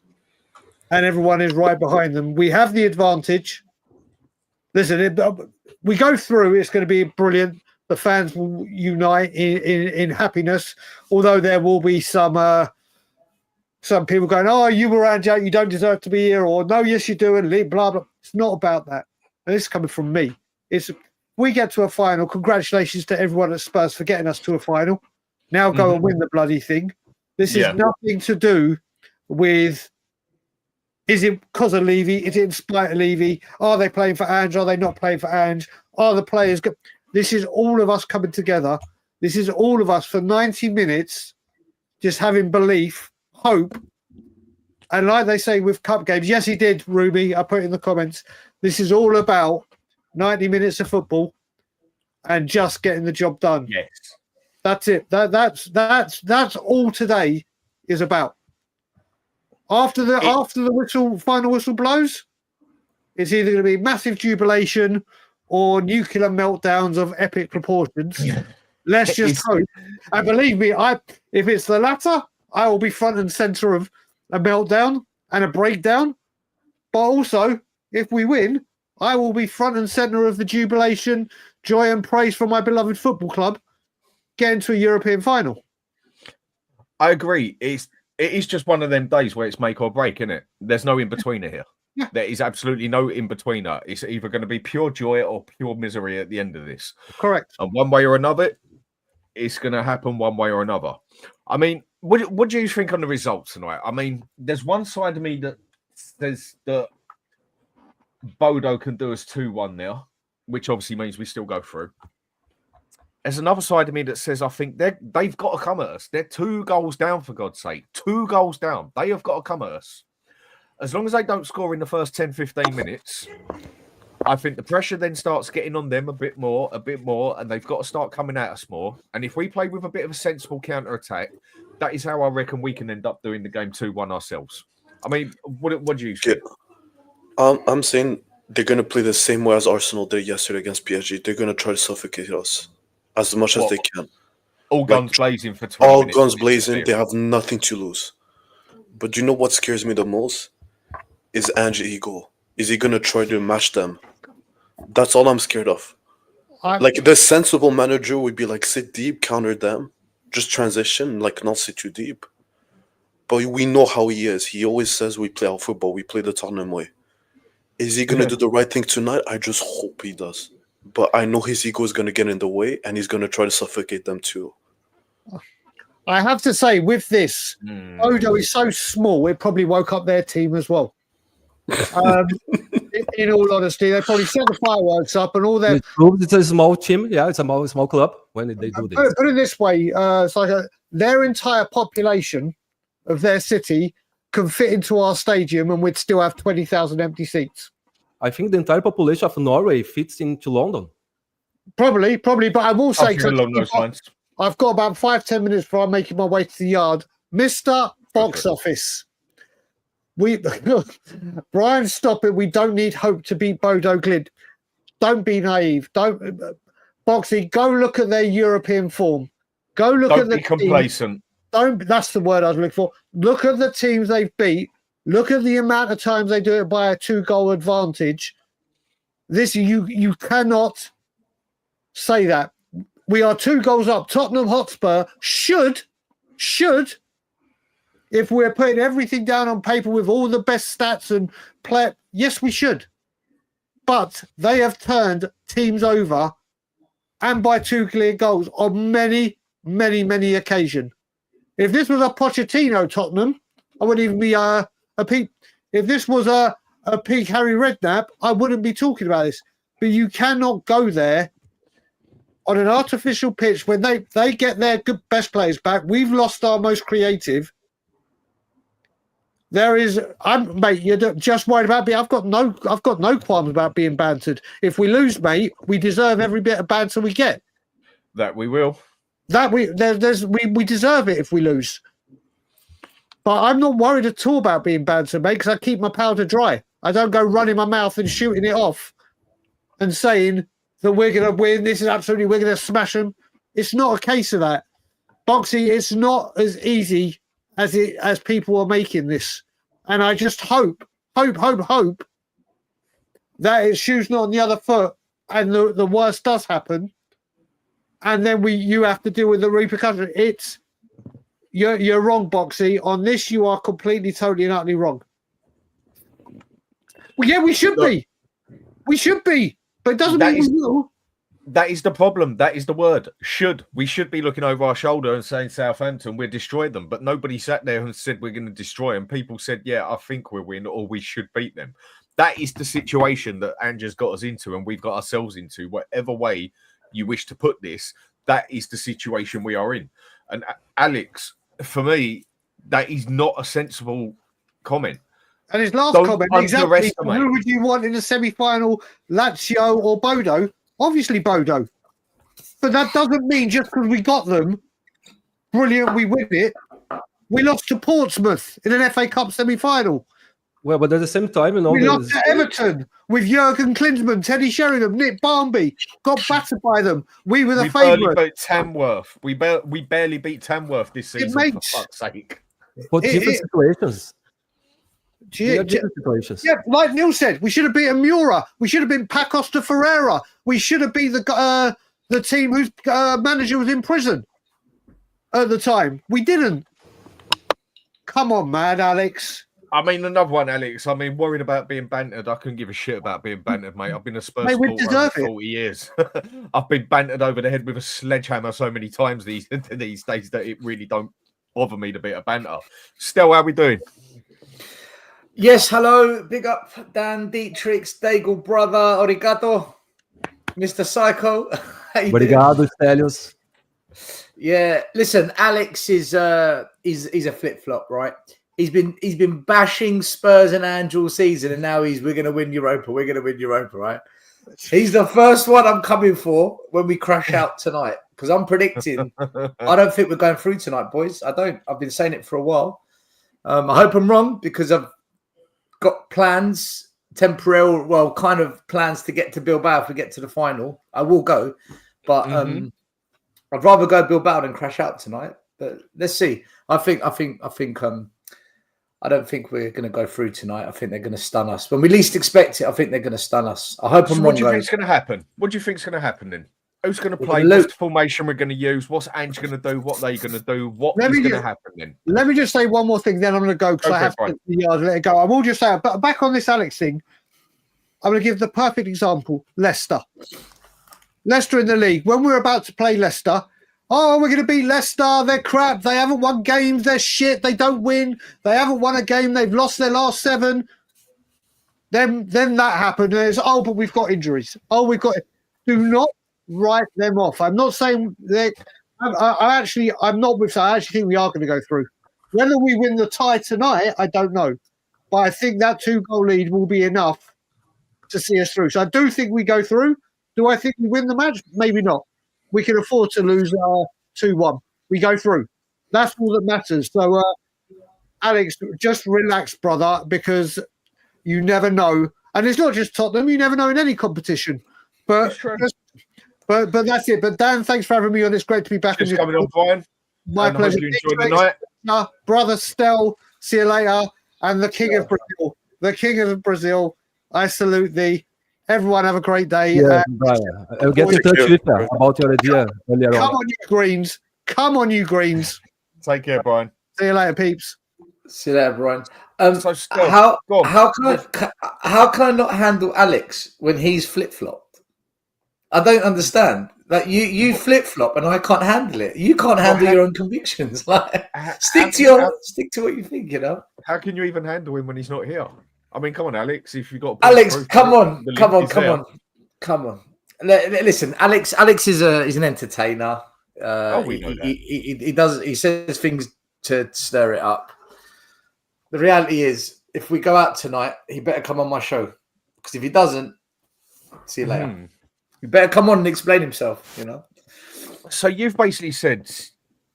and everyone is right behind them. We have the advantage. Listen, we go through, it's going to be brilliant. The fans will unite in happiness, although there will be some people going, "Oh, you were Ange, you don't deserve to be here," or "No, yes, you do," and blah, blah. It's not about that. And this is coming from me. We get to a final. Congratulations to everyone at Spurs for getting us to a final. Now go and win the bloody thing. This is nothing to do with, is it because of Levy? Is it in spite of Levy? Are they playing for Ange? Are they not playing for Ange? Are the players good? This is all of us coming together. This is all of us for 90 minutes, just having belief, hope. And like they say with cup games, yes, he did, Ruby. I put it in the comments. This is all about 90 minutes of football and just getting the job done. Yes. That's it. That's all today is about. After the final whistle blows, it's either going to be massive jubilation or nuclear meltdowns of epic proportions. Let's just hope. And believe me, if it's the latter, I will be front and center of a meltdown and a breakdown. But also, if we win, I will be front and center of the jubilation, joy and praise for my beloved football club getting to a European final. I agree. It is just one of them days where it's make or break, isn't it? There's no in-betweener here. Yeah. There is absolutely no in-betweener. It's either going to be pure joy or pure misery at the end of this. Correct. And one way or another, it's going to happen one way or another. I mean, what do you think on the results tonight? I mean, there's one side of me that says that Bodo can do us 2-1 now, which obviously means we still go through. There's another side of me that says I think they've got to come at us. They're 2 goals down, for God's sake. 2 goals down. They have got to come at us. As long as they don't score in the first 10, 15 minutes, I think the pressure then starts getting on them a bit more, and they've got to start coming at us more. And if we play with a bit of a sensible counter-attack, that is how I reckon we can end up doing the game 2-1 ourselves. I mean, what do you think? I'm saying they're going to play the same way as Arsenal did yesterday against PSG. They're going to try to suffocate us as much as they can. All guns blazing for 20 all minutes. All guns blazing. They have nothing to lose. But you know what scares me the most? Is Ange ego. Is he going to try to match them? That's all I'm scared of. Like, the sensible manager would be like, sit deep, counter them, just transition, like, not sit too deep. But we know how he is. He always says we play our football. We play the Tottenham way. Is he going to do the right thing tonight? I just hope he does. But I know his ego is going to get in the way, and he's going to try to suffocate them too. I have to say, with this, Odo is so small, it probably woke up their team as well. In all honesty, they probably set the fireworks up and all their... It's a small team. Yeah, it's a small club when they do this. Put it this way, it's like their entire population of their city can fit into our stadium and we'd still have 20,000 empty seats. I think the entire population of Norway fits into London. Probably, but I will say... along those lines. I've got about 5-10 minutes before I'm making my way to the yard. Mr. Box Office. Brian, stop it. We don't need hope to beat Bodo Glimt. Don't be naive. Boxy, go look at their European form. Go look at the complacent. That's the word I was looking for. Look at the teams they've beat. Look at the amount of times they do it by a 2-goal advantage. You cannot say that. We are 2 goals up. Tottenham Hotspur should, if we're putting everything down on paper with all the best stats and play, yes, we should. But they have turned teams over, and by 2 clear goals on many, many, many occasions. If this was a Pochettino Tottenham, I wouldn't even be a peak. If this was a peak Harry Redknapp, I wouldn't be talking about this. But you cannot go there on an artificial pitch when they get their best players back. We've lost our most creative. Mate, you're just worried about me. I've got no qualms about being bantered. If we lose, mate, we deserve every bit of banter we get. That we will. We deserve it if we lose. But I'm not worried at all about being bantered, mate, because I keep my powder dry. I don't go running my mouth and shooting it off and saying that we're going to win. We're going to smash them. It's not a case of that. Boxy, it's not as easy as people are making this. And I just hope that it's shoes not on the other foot and the worst does happen. And then you have to deal with the repercussions. You're wrong, Boxy. On this, you are completely, totally and utterly wrong. Well, yeah, we should be. We should be. But it doesn't mean we will. That is the problem. That is the word. Should. We should be looking over our shoulder and saying Southampton, we'll destroy them. But nobody sat there and said we're going to destroy them. People said, yeah, I think we'll win or we should beat them. That is the situation that Ange has got us into and we've got ourselves into. Whatever way you wish to put this, that is the situation we are in. And Alex, for me, that is not a sensible comment. And his last comment, exactly, who would you want in the semi-final, Lazio or Bodo? Obviously Bodo. But that doesn't mean just because we got them, brilliant, we win it. We lost to Portsmouth in an FA Cup semi-final. Well, but at the same time, we lost to Everton with Jurgen Klinsmann, Teddy Sheringham, Nick Barmby. Got battered by them. We were the favourite. We barely beat Tamworth. We barely beat Tamworth this season, for fuck's sake. But different situations. Yeah, like Neil said, we should have beaten Mura. We should have been Pacos de Ferreira. We should have been the team whose manager was in prison at the time. We didn't. Come on, man, Alex. I mean, another one, Alex. I mean, worried about being bantered. I couldn't give a shit about being bantered, mate. I've been a Spurs supporter for 40 years. I've been bantered over the head with a sledgehammer so many times these days that it really don't bother me to be a banter. Still, how we doing? Yes, hello. Big up, Dan Dietrich, Daigle brother, Origato, Mr. Psycho. Obrigado, Stelios. Yeah, listen, Alex is a flip-flop, right? He's been bashing Spurs and Ange all season, and now we're going to win Europa. We're going to win Europa, right? He's the first one I'm coming for when we crash out tonight. Because I'm predicting, I don't think we're going through tonight, boys. I don't. I've been saying it for a while. I hope I'm wrong because I've got plans, temporary, well, kind of plans to get to Bilbao if we get to the final. I will go, but I'd rather go Bilbao than crash out tonight. But let's see. I don't think we're going to go through tonight. I think they're going to stun us. When we least expect it, I think they're going to stun us. I hope I'm wrong. What do you think's going to happen? What do you think's going to happen then? Who's going to play? What's the formation we're going to use? What's Ange going to do? What are they going to do? What is going to happen then? Let me just say one more thing, then I'm going to go because I have to let it go. I will just say, but back on this Alex thing, I'm going to give the perfect example. Leicester in the league. When we're about to play Leicester, we're going to beat Leicester. They're crap. They haven't won games. They're shit. They don't win. They haven't won a game. They've lost their last 7. Then that happened. And it's, but we've got injuries. Do not write them off. I'm not saying that. I'm not with. I actually think we are going to go through. Whether we win the tie tonight, I don't know. But I think that 2-goal lead will be enough to see us through. So I do think we go through. Do I think we win the match? Maybe not. We can afford to lose 2-1. We go through. That's all that matters. So, Alex, just relax, brother, because you never know. And it's not just Tottenham. You never know in any competition. But that's it. But Dan, thanks for having me on. It's great to be back. Just coming on, Brian. My pleasure. You enjoyed the night. Brother Stel, see you later. And the King of Brazil. The King of Brazil. I salute thee. Everyone have a great day. Yeah, I'll get in touch with you about your idea earlier on. Come on, you Greens. Come on, you Greens. Take care, Brian. See you later, peeps. See you later, Brian. So how can I not handle Alex when he's flip-flopped? I don't understand. Like you flip-flop and I can't handle it. You can't handle your own convictions. Like stick to what you think, you know. How can you even handle him when he's not here? I mean, come on, Alex. If you got Alex, come on. Listen, Alex is an entertainer. We know that. He says things to stir it up. The reality is, if we go out tonight, he better come on my show. Because if he doesn't, see you later. He better come on and explain himself, you know. So you've basically said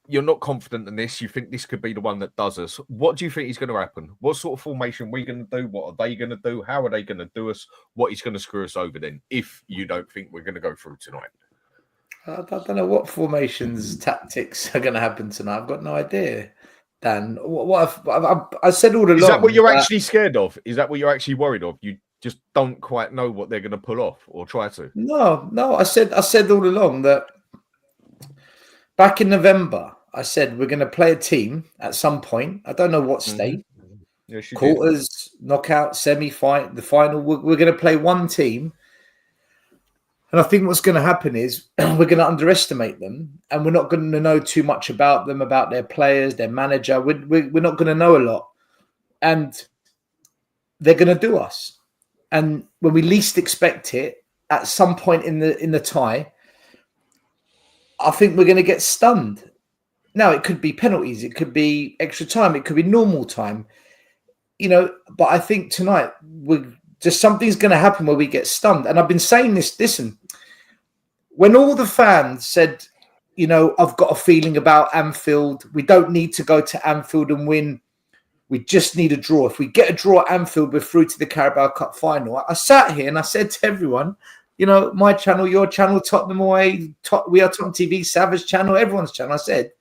you're not confident in this. You think this could be the one that does us. What do you think is going to happen? What sort of formation are we going to do? What are they going to do? How are they going to do us? What is going to screw us over then, if you don't think we're going to go through tonight? I don't know what formations, tactics are going to happen tonight. I've got no idea, Dan. I said all along. Is that what you're actually scared of? Is that what you're actually worried of? You just don't quite know what they're going to pull off or try to? No. I said all along that back in November, I said we're going to play a team at some point. I don't know what state. Yes, quarters, knockout, semi-final, the final. We're going to play one team. And I think what's going to happen is we're going to underestimate them and we're not going to know too much about them, about their players, their manager. We're not going to know a lot. And they're going to do us. And when we least expect it, at some point in the tie, I think we're going to get stunned. Now, it could be penalties. It could be extra time. It could be normal time. You know, but I think tonight, something's going to happen where we get stunned. And I've been saying this, listen, when all the fans said, you know, I've got a feeling about Anfield. We don't need to go to Anfield and win. We just need a draw. If we get a draw at Anfield, we're through to the Carabao Cup final. I sat here and I said to everyone, you know, my channel, your channel, Tottenham Away, We Are Tottenham TV, Savage channel, everyone's channel. I said,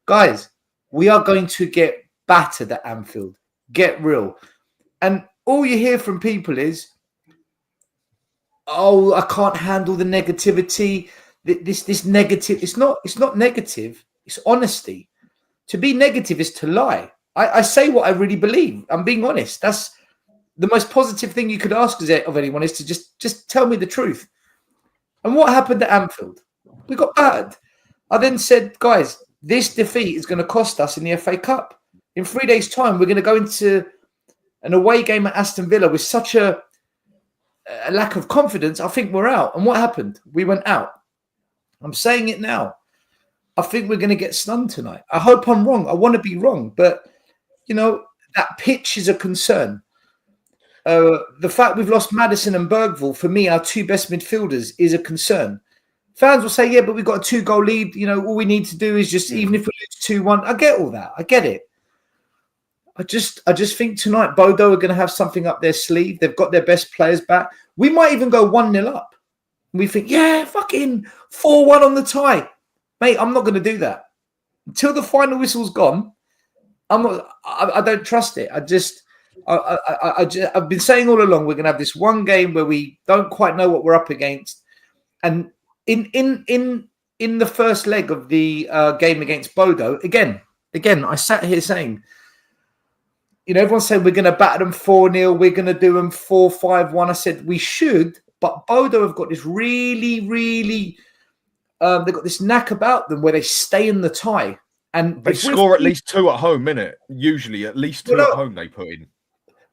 guys, we are going to get battered at Anfield. Get real. And all you hear from people is, I can't handle the negativity. This negative. It's not negative. It's honesty. To be negative is to lie. I say what I really believe. I'm being honest. That's the most positive thing you could ask of anyone, is to just tell me the truth. And what happened at Anfield? We got battered. I then said, guys, this defeat is going to cost us in the FA Cup. In 3 days' time, we're going to go into an away game at Aston Villa with such a lack of confidence. I think we're out. And what happened? We went out. I'm saying it now. I think we're going to get stunned tonight. I hope I'm wrong. I want to be wrong. But, you know, that pitch is a concern. The fact we've lost Maddison and Bergvall, for me, our two best midfielders, is a concern. Fans will say, yeah, but we've got a 2-goal lead. You know, all we need to do is just, even if we lose 2-1, I get all that. I get it. I just think tonight Bodo are going to have something up their sleeve. They've got their best players back. We might even go 1-0 up. We think, yeah, fucking 4-1 on the tie. Mate, I'm not going to do that. Until the final whistle's gone, I don't trust it. I've been saying all along we're going to have this one game where we don't quite know what we're up against. And in the first leg of the game against Bodo, again, I sat here saying, you know, everyone's saying we're going to batter them 4-0, we're going to do them 4-5-1. I said we should, but Bodo have got this really, they've got this knack about them where they stay in the tie. And they score at least 2 at home, innit? Usually at least 2 at home they put in.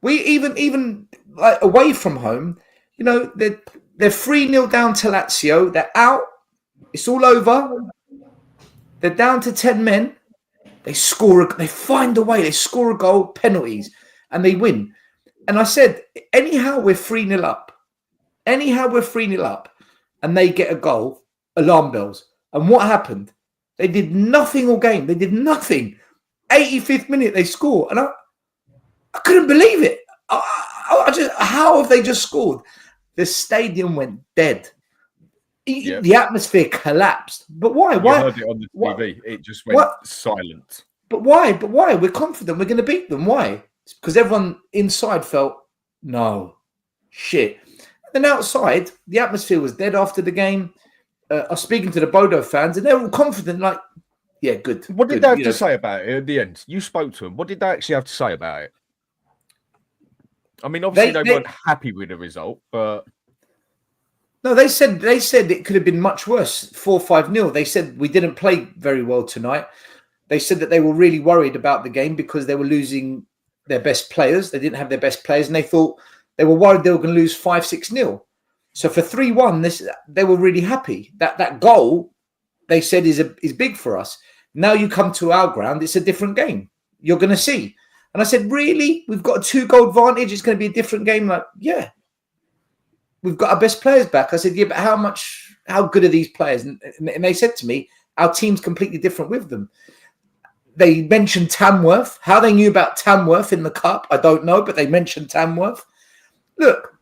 We even like away from home, you know, they're 3-0 down to Lazio. They're out. It's all over. They're down to 10 men. They find a way. They score a goal, penalties, and they win. And I said, anyhow, we're 3-0 up. And they get a goal, alarm bells. And what happened? They did nothing all game. They did nothing. 85th minute, they score. And I couldn't believe it. How have they just scored? The stadium went dead. The atmosphere collapsed. But why? You heard it on the TV. It just went silent. But why? We're confident we're going to beat them. Why? It's because everyone inside felt, no, shit. And then outside, the atmosphere was dead after the game. I was speaking to the Bodo fans, and they were all confident, like, yeah, good. What did they have to say about it at the end? You spoke to them. What did they actually have to say about it? I mean, obviously they weren't happy with the result, but... No, they said it could have been much worse, 4-5-0. They said we didn't play very well tonight. They said that they were really worried about the game because they were losing their best players. They didn't have their best players, and they thought they were worried they were going to lose 5-6-0. So for 3-1, they were really happy. That goal, they said, is big for us. Now you come to our ground, it's a different game. You're going to see. And I said, really? We've got a 2-goal advantage. It's going to be a different game. Like, yeah. We've got our best players back. I said, yeah, but how good are these players? And they said to me, our team's completely different with them. They mentioned Tamworth. How they knew about Tamworth in the cup, I don't know, but they mentioned Tamworth. Look,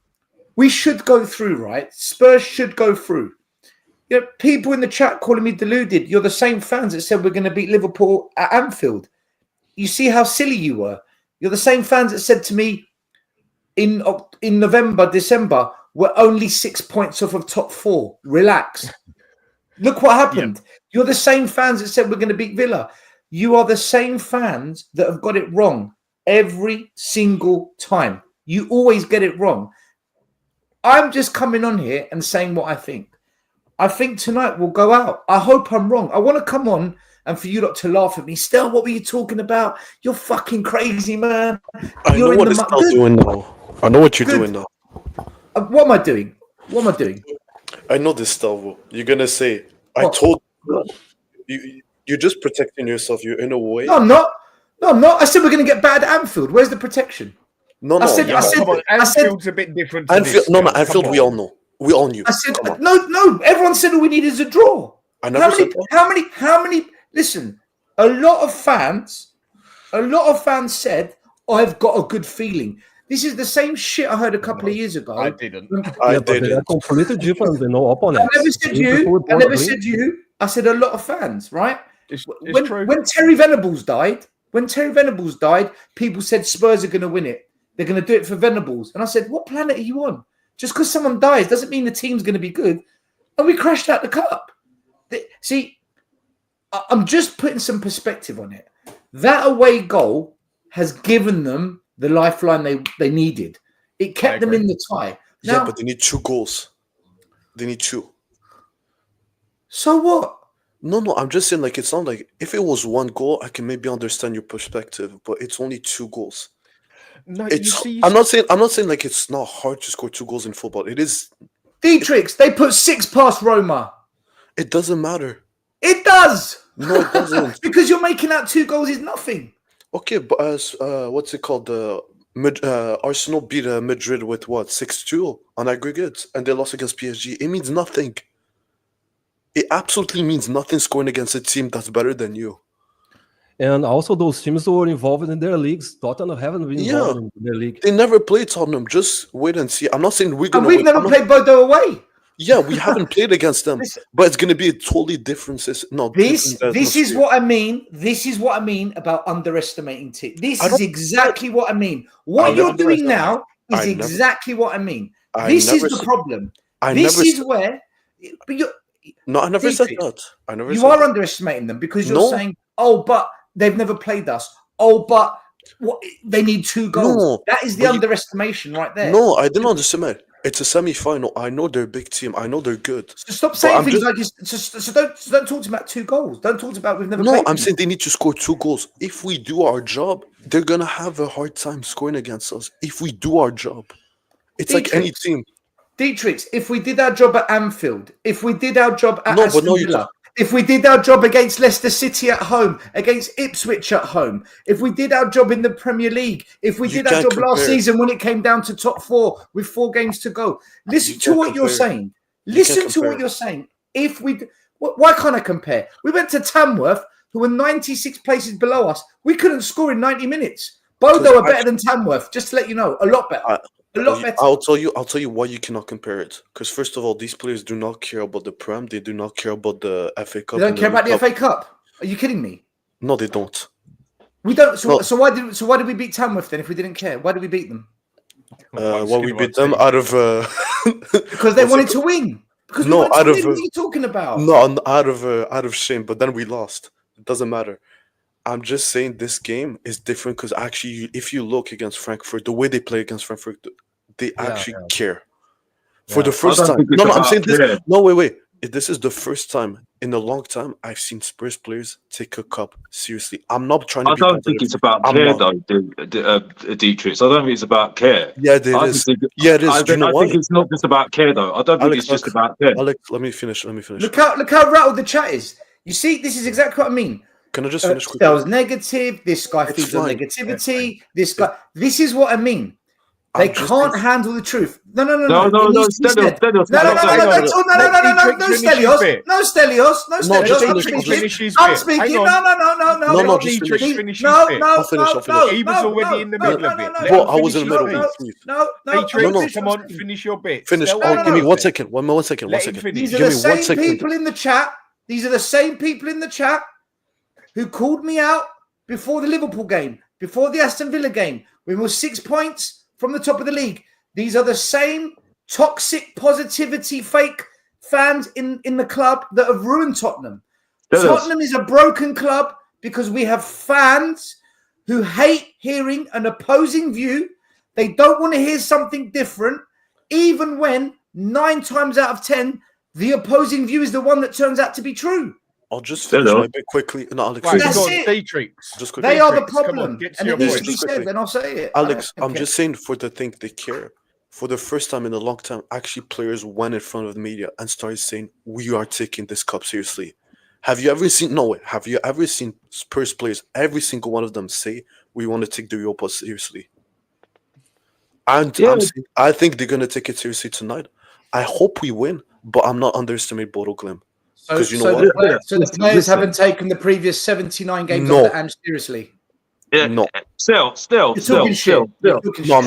we should go through, right? Spurs should go through. You know, people in the chat calling me deluded. You're the same fans that said we're going to beat Liverpool at Anfield. You see how silly you were. You're the same fans that said to me in November, December, we're only 6 points off of top 4. Relax. Look what happened. Yeah. You're the same fans that said we're going to beat Villa. You are the same fans that have got it wrong every single time. You always get it wrong. I'm just coming on here and saying what I think. I think tonight we'll go out. I hope I'm wrong. I want to come on and for you lot to laugh at me. Still, what were you talking about? You're fucking crazy, man. I know what it's doing now. I know what you're doing now. What am I doing? I know this, Stalvo. You're going to say, I told you. You're just protecting yourself. You're in a way. No, I'm not. I said we're going to get bad at Anfield. Where's the protection? No. Anfield's a bit different. Anfield, we all know. We all knew. I said, no. Everyone said all we need is a draw. I never said that. How many? Listen, a lot of fans said, I've got a good feeling. This is the same shit I heard a couple of years ago. I didn't. They're completely different than no opponents. I never said you. I said a lot of fans, right? It's true. When Terry Venables died, people said Spurs are going to win it. They're going to do it for Venables. And I said, what planet are you on? Just because someone dies doesn't mean the team's going to be good. And we crashed out the cup. See, I'm just putting some perspective on it. That away goal has given them the lifeline they needed. It kept them in the tie. Now, but they need 2 goals. They need 2. So what? No, I'm just saying, like, it's not like if it was 1 goal, I can maybe understand your perspective, but it's only 2 goals. No, I'm not saying like it's not hard to score 2 goals in football. It is. Dietrichs, they put 6 past Roma. It doesn't matter. It does. No, it doesn't. Because you're making out 2 goals is nothing. Okay, but what's it called? Arsenal beat Madrid with what, 6-2 on aggregate, and they lost against PSG. It means nothing. It absolutely means nothing scoring against a team that's better than you. And also, those teams were involved in their leagues. Tottenham haven't been involved in their league. They never played Tottenham. Just wait and see. I'm not saying we're And gonna. we've never played Bodo away. Yeah, we haven't played against them, but it's gonna be a totally different system. No, This is what I mean. This is what I mean about underestimating teams. This is exactly what I mean. What you're doing now is exactly what I mean. This is the problem. This is where. But you're. No, I never said that. I never. You are underestimating them because you're saying, "Oh, but they've never played us." Oh, but they need 2 goals. No, that is the underestimation right there. No, I didn't underestimate. It's a semi-final. I know they're a big team. I know they're good. So stop saying things like this. So don't talk about 2 goals. Don't talk about we've never played. No, I'm saying they need to score 2 goals. If we do our job, they're gonna have a hard time scoring against us. If we do our job, it's like any team. Dietrich, if we did our job at Anfield, if we did our job at Aston Villa, if we did our job against Leicester City at home, against Ipswich at home, if we did our job in the Premier League, if we did our job last season when it came down to top 4 with 4 games to go, listen to what you're saying. Listen to what you're saying. If we, why can't I compare? We went to Tamworth, who were 96 places below us. We couldn't score in 90 minutes. Bodo are better than Tamworth, just to let you know, a lot better. A lot better. I'll tell you why you cannot compare it. Because first of all, these players do not care about the Prem. They do not care about the FA Cup. They don't care about the FA Cup. Are you kidding me? No, they don't. We don't. So why did we beat Tamworth then? If we didn't care, why did we beat them? Well, we beat them out of because they wanted to win. Because no, out of what are you talking about? No, out of shame. But then we lost. It doesn't matter. I'm just saying this game is different because actually, if you look against Frankfurt, the way they play against Frankfurt, they actually care. For the first time. No, I'm saying this. No, wait. This is the first time in a long time I've seen Spurs players take a cup seriously. I'm not trying to. I don't think it's about care, though, Dietrich. I don't think it's about care. Yeah, it is. It is. I think it's not just about care, though. I don't think it's just about care. Alex, let me finish. Look how rattled the chat is. You see, this is exactly what I mean. Can I just finish quickly? That was negative. This guy feeds on negativity. This guy. This is what I mean. They can't handle the truth. No, Stelios. No, Stelios. I'm speaking. No. He was already in the middle of it. Well, I was in the middle. No. Come on, finish your bit. Finish. Give me 1 second. One second. These are the same people in the chat. These are the same people in the chat who called me out before the Liverpool game, before the Aston Villa game. We were 6 points from the top of the league. These are the same toxic positivity fake fans in the club that have ruined Tottenham. Tottenham is a broken club because we have fans who hate hearing an opposing view. They don't want to hear something different, even when 9 times out of 10, the opposing view is the one that turns out to be true. I'll just finish my bit quickly. No, Alex, that's it. Just quickly. They are the problem. And it needs to be said, then I'll say it. Alex, I'm just saying for the thing they care. For the first time in a long time, actually players went in front of the media and started saying, we are taking this cup seriously. Have you ever seen Spurs players, every single one of them say, we want to take the Europa seriously? And I think they're going to take it seriously tonight. I hope we win, but I'm not underestimating Bodo Glimt. Because the players haven't taken the previous 79 games of the Ange seriously. Yeah, no. Still. No, I'm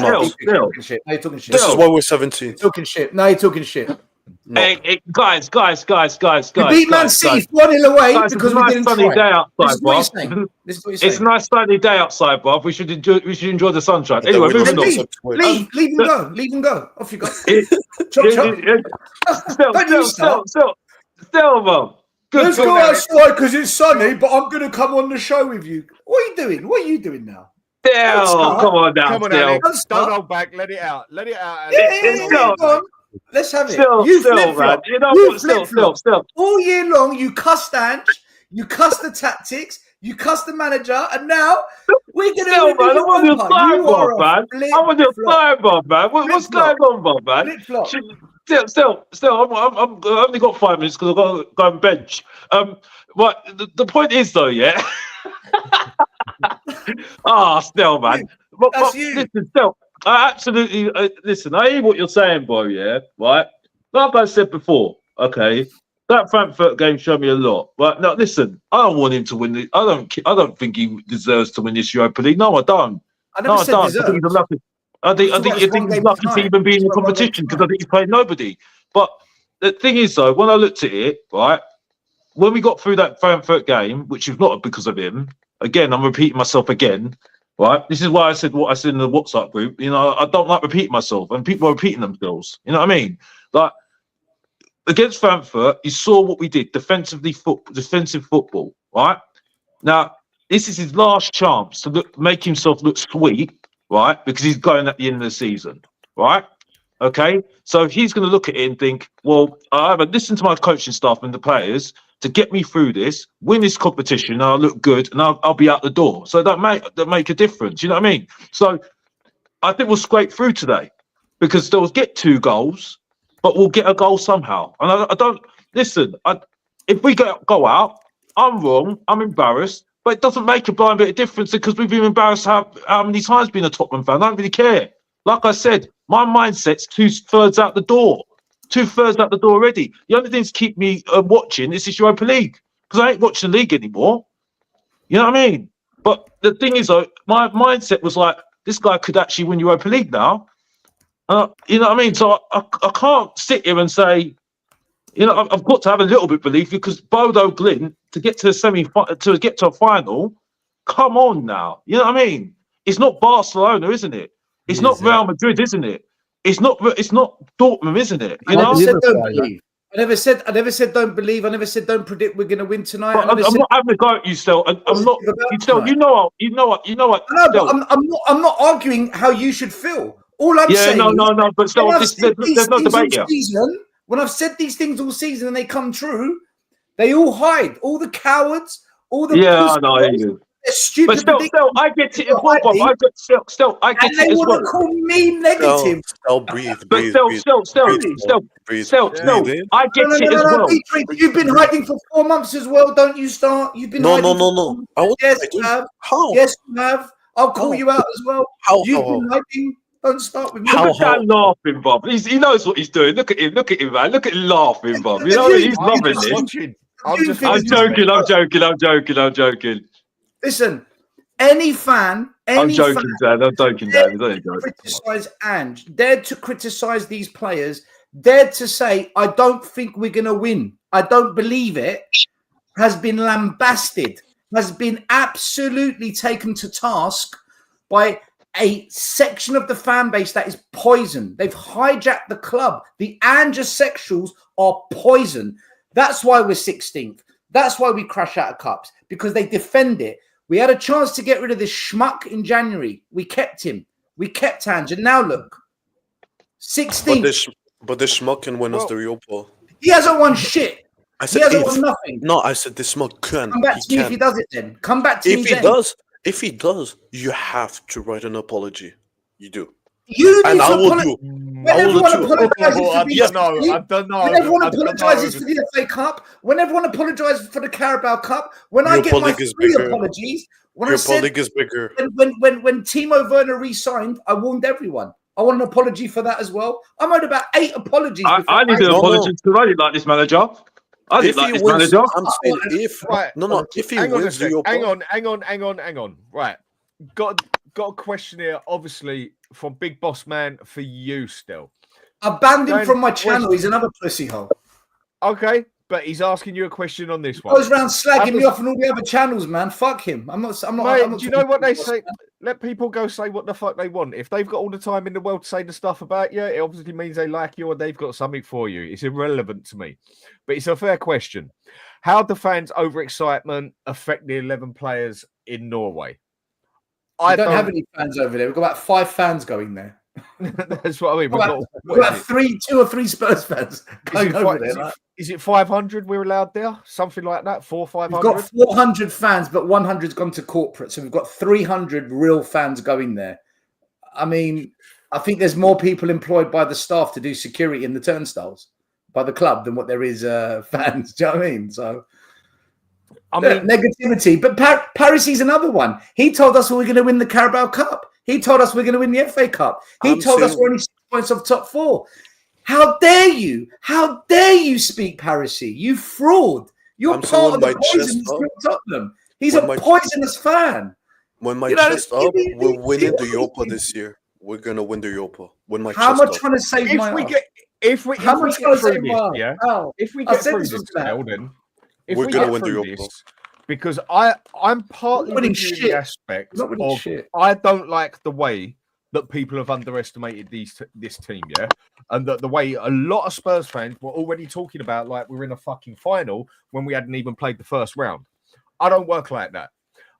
not. You're talking shit. This is why we're 17. You're talking shit. No, you're talking shit. No. Hey, guys. You beat Man City 4-0 away because we didn't sunny try. day outside, This is what you're saying. It's a nice sunny day outside, Bob. We should enjoy the sunshine. Anyway, moving on. Leave and go. Off you go. Still, Bob. Let's go outside because it's sunny, but I'm going to come on the show with you. What are you doing? What are you doing now? Come on now. Come on, Alex. Don't hold back. Let it out. Yeah, let's have it. Still. All year long, you cussed Ange, you cussed the tactics, you cussed the manager, and now we're going to win. I'm on your side, Bob, man. What's going on, Bob, man? Still, I've only got 5 minutes because I've got to go and bench. But the point is, though, yeah. Still, man. That's you. Listen, Stel, I absolutely listen. I hear what you're saying, bro. Yeah, right. Like I said before, okay. That Frankfurt game showed me a lot. Right now, listen. I don't want him to win it. I don't think he deserves to win this Europa League. No, I don't. I never said I think he's unlucky. I think he's lucky to even be in the competition because I think he's played nobody. But the thing is, though, when I looked at it, right, when we got through that Frankfurt game, which is not because of him, again, I'm repeating myself again, right? This is why I said what I said in the WhatsApp group. You know, I don't like repeating myself, and people are repeating themselves. You know what I mean? Like, against Frankfurt, you saw what we did, defensive football, right? Now, this is his last chance to make himself look sweet, right? Because he's going at the end of the season, right? Okay? So he's going to look at it and think, well, I haven't listened to my coaching staff and the players to get me through this, win this competition, and I'll look good, and I'll be out the door. So that make a difference, you know what I mean? So I think we'll scrape through today because they'll get 2 goals, but we'll get a goal somehow. And I don't listen. If we go out, I'm wrong. I'm embarrassed, but it doesn't make a blind bit of difference because we've been embarrassed how many times being a Tottenham fan. I don't really care. Like I said, my mindset's 2/3 out the door. 2/3 out the door already. The only thing to keep me watching is this Europa League because I ain't watching the league anymore. You know what I mean? But the thing is, though, my mindset was like, this guy could actually win Europa League now. You know what I mean? So I can't sit here and say, you know, I've got to have a little bit of belief because Bodo Glimt to get to the to get to a final. Come on now, you know what I mean? It's not Barcelona, isn't it? It's not Real Madrid, isn't it? It's not Dortmund, isn't it? You know? I never said don't believe. I never said don't believe. I never said don't predict we're going to win tonight. I'm not having a go at you, Stel. I'm not. Stel, you know what. No, I'm not arguing how you should feel. All I'm saying. No. But Stel, there's no debate here. When I've said these things all season and they come true, they all hide. All the cowards, all the I know. I hear you. They're stupid. But still, I get it as well, Bob. I get it as well. And they want to call me negative. Breathe. I get it as well. You've been hiding for 4 months as well. Don't you start? You've been hiding. No. Yes, you have. How? Yes, you have. I'll call you out as well. You've been hiding. Don't start with me. Look at that laughing, Bob. He knows what he's doing. Look at him, man. Look at him laughing, Bob. You know he's loving this. I'm joking. Listen, any fan, I'm joking, Dan. I'm joking, Dan. Criticize Ange, dared to criticize these players, dared to say, I don't think we're going to win. I don't believe it, has been lambasted, has been absolutely taken to task by a section of the fan base that is poison. They've hijacked the club. The Ange-sexuals are poison. That's why we're 16th. That's why we crash out of cups, because they defend it. We had a chance to get rid of this schmuck in January. We kept him. We kept Ange. And now look, 16th. But this schmuck can win us the Europa. He hasn't won shit. He hasn't won nothing. No, I said this schmuck can. Come back to me if he does it then. Come back to me then. If he does, you have to write an apology. You do. You and I will do. When everyone apologizes for the FA Cup, when everyone apologizes for the Carabao Cup, when I get my 3 apologies, when Timo Werner re-signed, I warned everyone. I want an apology for that as well. I'm owed about 8 apologies. I need an apology because I didn't like this manager. If he wins, hang on. Right. Got a question here, obviously, from Big Boss Man for you still. I banned him from my channel. He's another pussy hole. Okay, but he's asking you a question on this one. He goes around slagging me off on all the other channels, man. Fuck him. I'm not. Do you know what they say? Let people go say what the fuck they want. If they've got all the time in the world to say the stuff about you, it obviously means they like you or they've got something for you. It's irrelevant to me. But it's a fair question. How do fans' overexcitement affect the 11 players in Norway? I don't have any fans over there. We've got about 5 fans going there. That's what I mean. We've got 2 or 3 Spurs fans going over there. Is it 500 we're allowed there? Something like that? 500? We've got 400 fans, but 100's gone to corporate. So we've got 300 real fans going there. I mean, I think there's more people employed by the staff to do security in the turnstiles by the club than what there is fans. Do you know what I mean? So, negativity. But Paris is another one. He told us we were going to win the Carabao Cup. He told us we're going to win the FA Cup. He I'm told us saying- we're only 6 points off top 4. How dare you? How dare you speak Parisy? You fraud. You're I'm saying part of with the my poison chest that's up, built Tottenham. He's with a my- poisonous fan. When my You know, chest up, he- we're winning the he- Europa this year. We're gonna win the Europa. When my How am chest I up. trying to save If my we ass? get if we How if am I we trying get to through save this, my ass? yeah. How? If we I get said through this this, was bad. Eldon, if We're we gonna get win the through Europa. this, because I'm partly winning with you in shit. the aspect Not winning of shit. I don't like the way that people have underestimated this team, yeah, and that the way a lot of Spurs fans were already talking about like we're in a fucking final when we hadn't even played the first round. I don't work like that.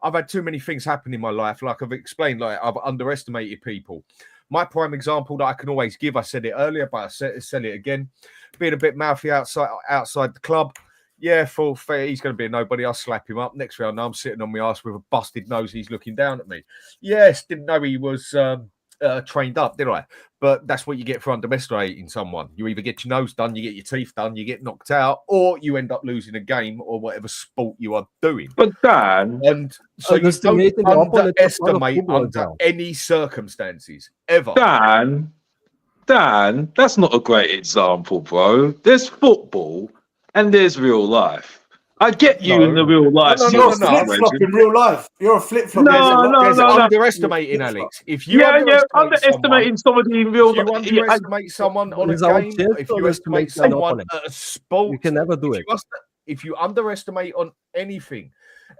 I've had too many things happen in my life, like I've explained, like I've underestimated people. My prime example that I can always give, I said it earlier, but I said it again, being a bit mouthy outside the club. Yeah, full fair. He's going to be a nobody. I'll slap him up. Next thing I know, I'm sitting on my ass with a busted nose. He's looking down at me. Yes, didn't know he was trained up, did I? But that's what you get for underestimating someone. You either get your nose done, you get your teeth done, you get knocked out, or you end up losing a game or whatever sport you are doing. But Dan, And so you don't Underestimating the opponent is part of underestimate football, under Dan. any circumstances, ever. Dan, that's not a great example, bro. There's football and there's real life. I get you No. in the real life. No, You're a no. flip flop in real life. You're a flip flop. There's underestimating, Alex. If you underestimating somebody in real if you life. underestimate someone on a It's our game, chance if to you estimate underestimate an someone opponent. at a sport, You can never do it. if you underestimate on anything,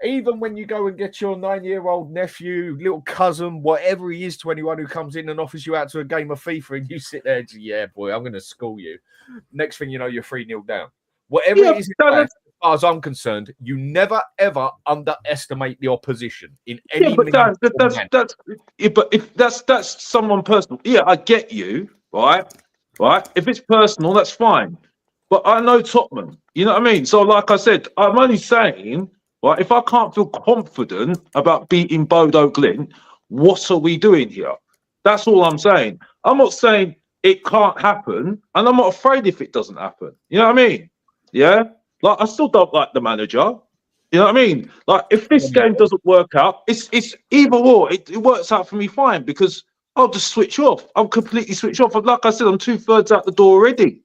even when you go and get your 9-year-old nephew, little cousin, whatever he is to anyone who comes in and offers you out to a game of FIFA and you sit there and say, yeah, boy, I'm going to school you. Next thing you know, you're 3-0 down. Whatever it is, as far as I'm concerned, you never, ever underestimate the opposition in any Yeah, but that's but if that's someone personal. Yeah, I get you, right? If it's personal, that's fine. But I know Tottenham. You know what I mean? So, like I said, I'm only saying, right, if I can't feel confident about beating Bodo Glint, what are we doing here? That's all I'm saying. I'm not saying it can't happen, and I'm not afraid if it doesn't happen. You know what I mean? Yeah? Like, I still don't like the manager. You know what I mean? Like, if this game doesn't work out, it's either or. It works out for me fine because I'll just switch off. I'll completely switch off. And like I said, I'm 2/3 out the door already.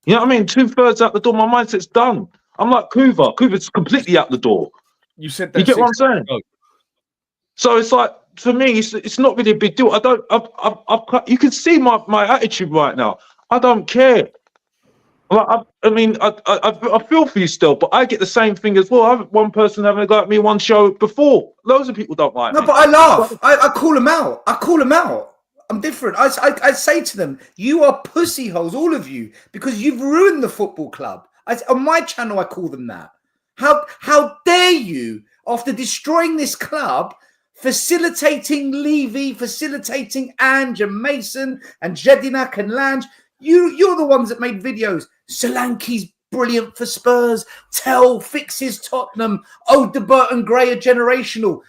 You know what I mean? 2/3 out the door. My mindset's done. I'm like Kuva. Kuva's completely out the door. You said that. You get what I'm saying? So it's like, for me, it's not really a big deal. You can see my attitude right now. I don't care. Like, I feel for you still, but I get the same thing as well. I have one person having a go at me one show before. Loads of people don't like me. No, but I laugh. I call them out. I'm different. I say to them, you are pussy holes, all of you, because you've ruined the football club. On my channel, I call them that. How dare you, after destroying this club, facilitating Levy, facilitating Ange and Mason and Jedinak and Lange. You're the ones that made videos. Solanke's brilliant for Spurs. Tell fixes Tottenham. Odegaard and Gray are generational.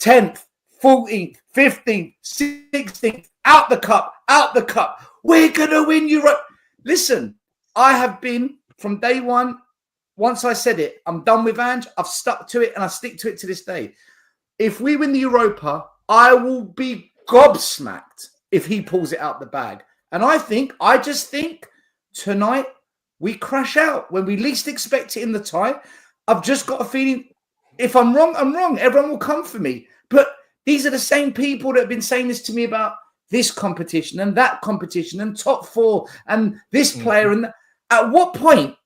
10th, 14th, 15th, 16th. Out the cup. We're going to win Europe. Listen, I have been from day one. Once I said it, I'm done with Ange. I've stuck to it and I stick to it to this day. If we win the Europa, I will be gobsmacked if he pulls it out the bag. And I just think tonight we crash out when we least expect it in the tie. I've just got a feeling if I'm wrong, I'm wrong. Everyone will come for me. But these are the same people that have been saying this to me about this competition and that competition and top 4 and this player. And at what point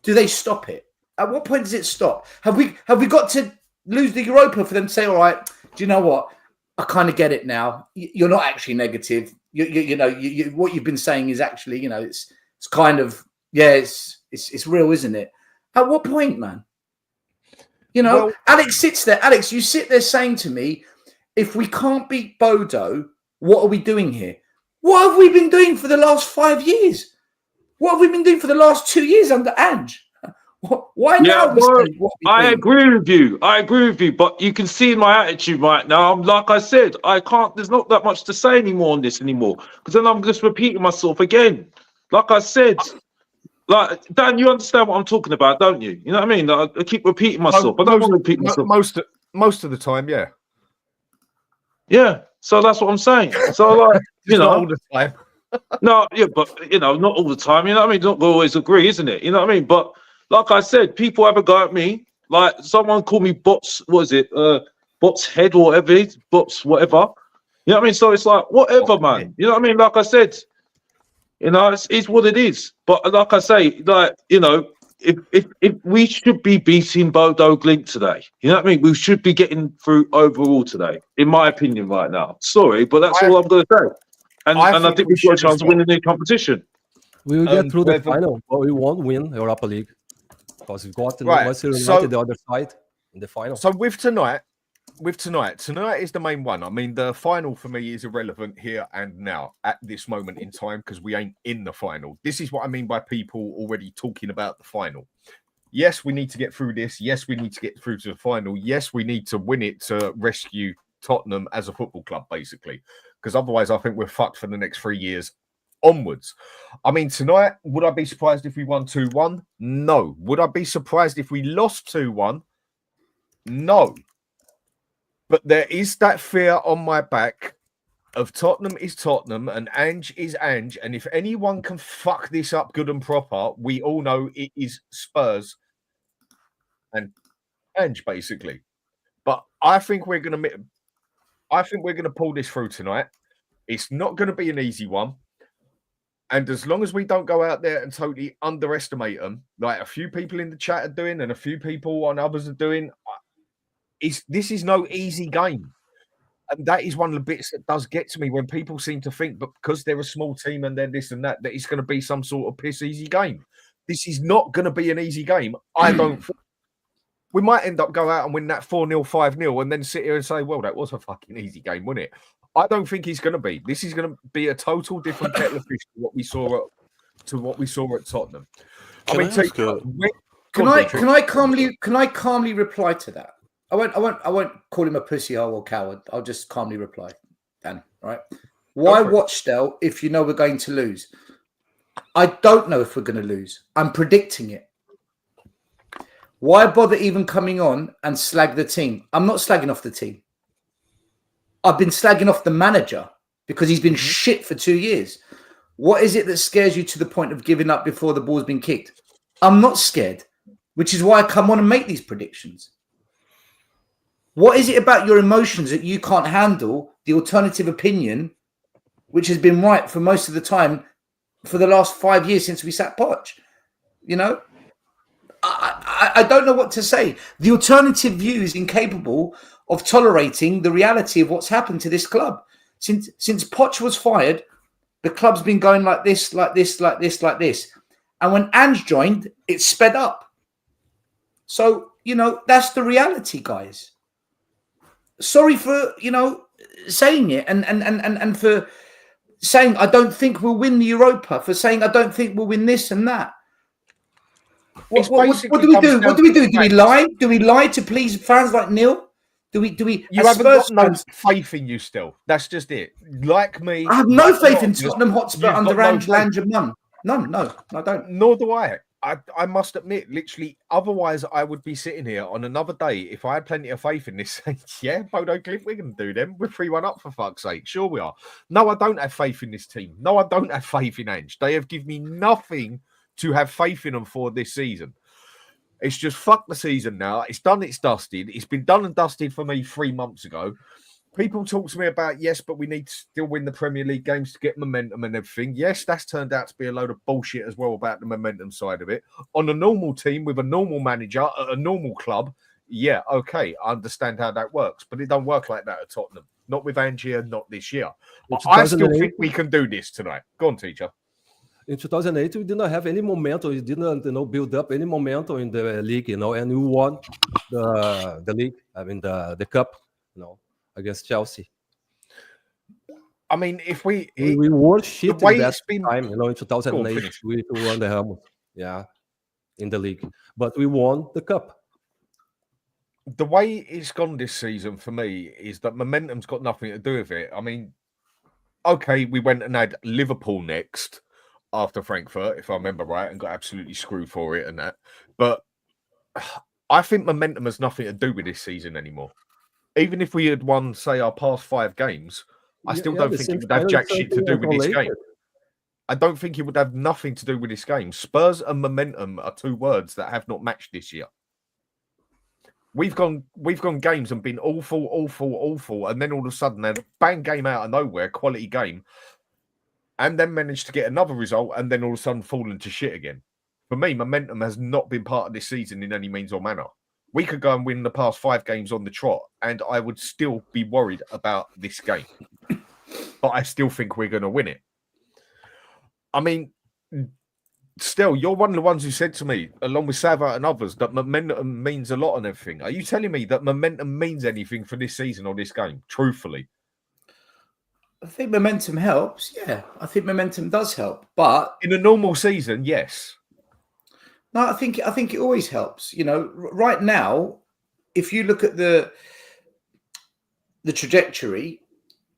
do they stop it? At what point does it stop? Have we got to lose the Europa for them to say, all right, do you know what? I kind of get it now. You're not actually negative. What you've been saying is actually, it's kind of, it's real, isn't it? At what point, man? Well, Alex sits there. Alex, you sit there saying to me, if we can't beat Bodo, what are we doing here? What have we been doing for the last 5 years? What have we been doing for the last 2 years under Ange? Why now? I agree with you. But you can see my attitude right now. Like I said, I can't. There's not that much to say anymore because then I'm just repeating myself again. Like I said, like Dan, you understand what I'm talking about, don't you? You know what I mean? I keep repeating myself. I don't want to repeat myself. Most of the time, yeah. Yeah, so that's what I'm saying. So like, It's not all the time. no, yeah, but not all the time. You know what I mean? Not always agree, isn't it? You know what I mean? But like I said, people have a go at me. Like someone called me bots. What is it? Bots head or whatever. It is, bots whatever. You know what I mean? So it's like whatever, man. You know what I mean? Like I said, it's what it is. But like I say, like if we should be beating Bodo Glint today, you know what I mean? We should be getting through overall today, in my opinion, right now. Sorry, but that's all I'm going to say. And I think we've got a chance to win the new competition. We will get through the final, but we won't win Europa League because we've got Manchester United the other side in the final. So with tonight is the main one. I mean, the final for me is irrelevant here and now at this moment in time because we ain't in the final. This is what I mean by people already talking about the final. Yes, we need to get through this. Yes, we need to get through to the final. Yes, we need to win it to rescue Tottenham as a football club, basically. Because otherwise, I think we're fucked for the next 3 years onwards. I mean, tonight, would I be surprised if we won 2-1? No. Would I be surprised if we lost 2-1? No. But there is that fear on my back of Tottenham is Tottenham and Ange is Ange. And if anyone can fuck this up good and proper, we all know it is Spurs and Ange, basically. But I think we're going to pull this through tonight. It's not going to be an easy one. And as long as we don't go out there and totally underestimate them, like a few people in the chat are doing and a few people on others are doing, this is no easy game. And that is one of the bits that does get to me when people seem to think, but because they're a small team and they're this and that it's going to be some sort of piss easy game. This is not going to be an easy game. I don't think. We might end up go out and win that 4-0, 5-0 and then sit here and say, well, that was a fucking easy game, wasn't it? I don't think he's going to be. This is going to be a total different kettle of fish to what we saw at Tottenham. Can I calmly reply to that? I won't call him a pussy hole or coward. I'll just calmly reply, Dan. Right? Why watch Stel if you know we're going to lose? I don't know if we're going to lose. I'm predicting it. Why bother even coming on and slag the team? I'm not slagging off the team. I've been slagging off the manager because he's been shit for 2 years. What is it that scares you to the point of giving up before the ball's been kicked? I'm not scared, which is why I come on and make these predictions. What is it about your emotions that you can't handle the alternative opinion, which has been right for most of the time for the last 5 years since we sat Poch? I don't know what to say. The alternative view is incapable of tolerating the reality of what's happened to this club. Since Poch was fired, the club's been going like this, like this, like this, like this. And when Ange joined, it sped up. So, that's the reality, guys. Sorry for, saying it and for saying I don't think we'll win the Europa, for saying I don't think we'll win this and that. What do we do? What do we do? Do we lie? Do we lie to please fans like Neil? Do we? You haven't got no faith in you still. That's just it. Like me, I have no faith in Tottenham Hotspur under Ange None. No, I don't. Nor do I. I must admit, literally, otherwise I would be sitting here on another day if I had plenty of faith in this. Yeah, Bodo Glint, we're going to do them. We're 3-1 up for fuck's sake. Sure we are. No, I don't have faith in this team. No, I don't have faith in Ange. They have given me nothing to have faith in them for this season. It's just fuck the season now. It's done, it's dusted. It's been done and dusted for me 3 months ago. People talk to me about, yes, but we need to still win the Premier League games to get momentum and everything. Yes, that's turned out to be a load of bullshit as well about the momentum side of it. On a normal team with a normal manager at a normal club, yeah, okay, I understand how that works. But it don't work like that at Tottenham. Not with Ange, not this year. I still think we can do this tonight. Go on, teacher. In 2008, we did not have any momentum. We didn't, build up any momentum in the league, and we won the league. I mean, the cup, against Chelsea. I mean, if we were shit in that time, in 2008, we won the Ramos, in the league, but we won the cup. The way it's gone this season for me is that momentum's got nothing to do with it. I mean, okay, we went and had Liverpool next after Frankfurt, if I remember right, and got absolutely screwed for it and that. But I think momentum has nothing to do with this season anymore. even if we had won, say, our past 5 games, I still don't think it would have jack shit to do with this game. I don't think it would have nothing to do with this game. Spurs and momentum are 2 words that have not matched this year. We've gone games and been awful, and then all of a sudden, a bang game out of nowhere, quality game, and then managed to get another result, and then all of a sudden fallen to shit again. For me, momentum has not been part of this season in any means or manner. We could go and win the past 5 games on the trot, and I would still be worried about this game. But I still think we're going to win it. I mean, still, you're one of the ones who said to me, along with Sava and others, that momentum means a lot on everything. Are you telling me that momentum means anything for this season or this game? Truthfully. I think momentum helps. Yeah, I think momentum does help. But in a normal season, yes. No, I think it always helps. You know, right now, if you look at the trajectory,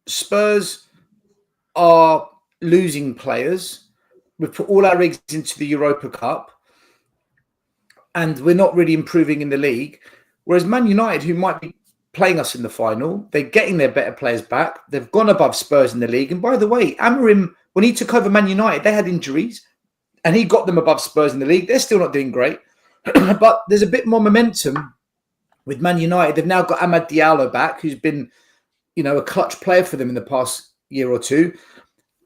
Spurs are losing players. We've put all our eggs into the Europa Cup, and we're not really improving in the league. Whereas Man United, who might be playing us in the final, they're getting their better players back. They've gone above Spurs in the league. And by the way, Amorim, when he took over Man United, they had injuries. And he got them above Spurs in the league. They're still not doing great. But there's a bit more momentum with Man United. They've now got Amad Diallo back, who's been, a clutch player for them in the past year or two.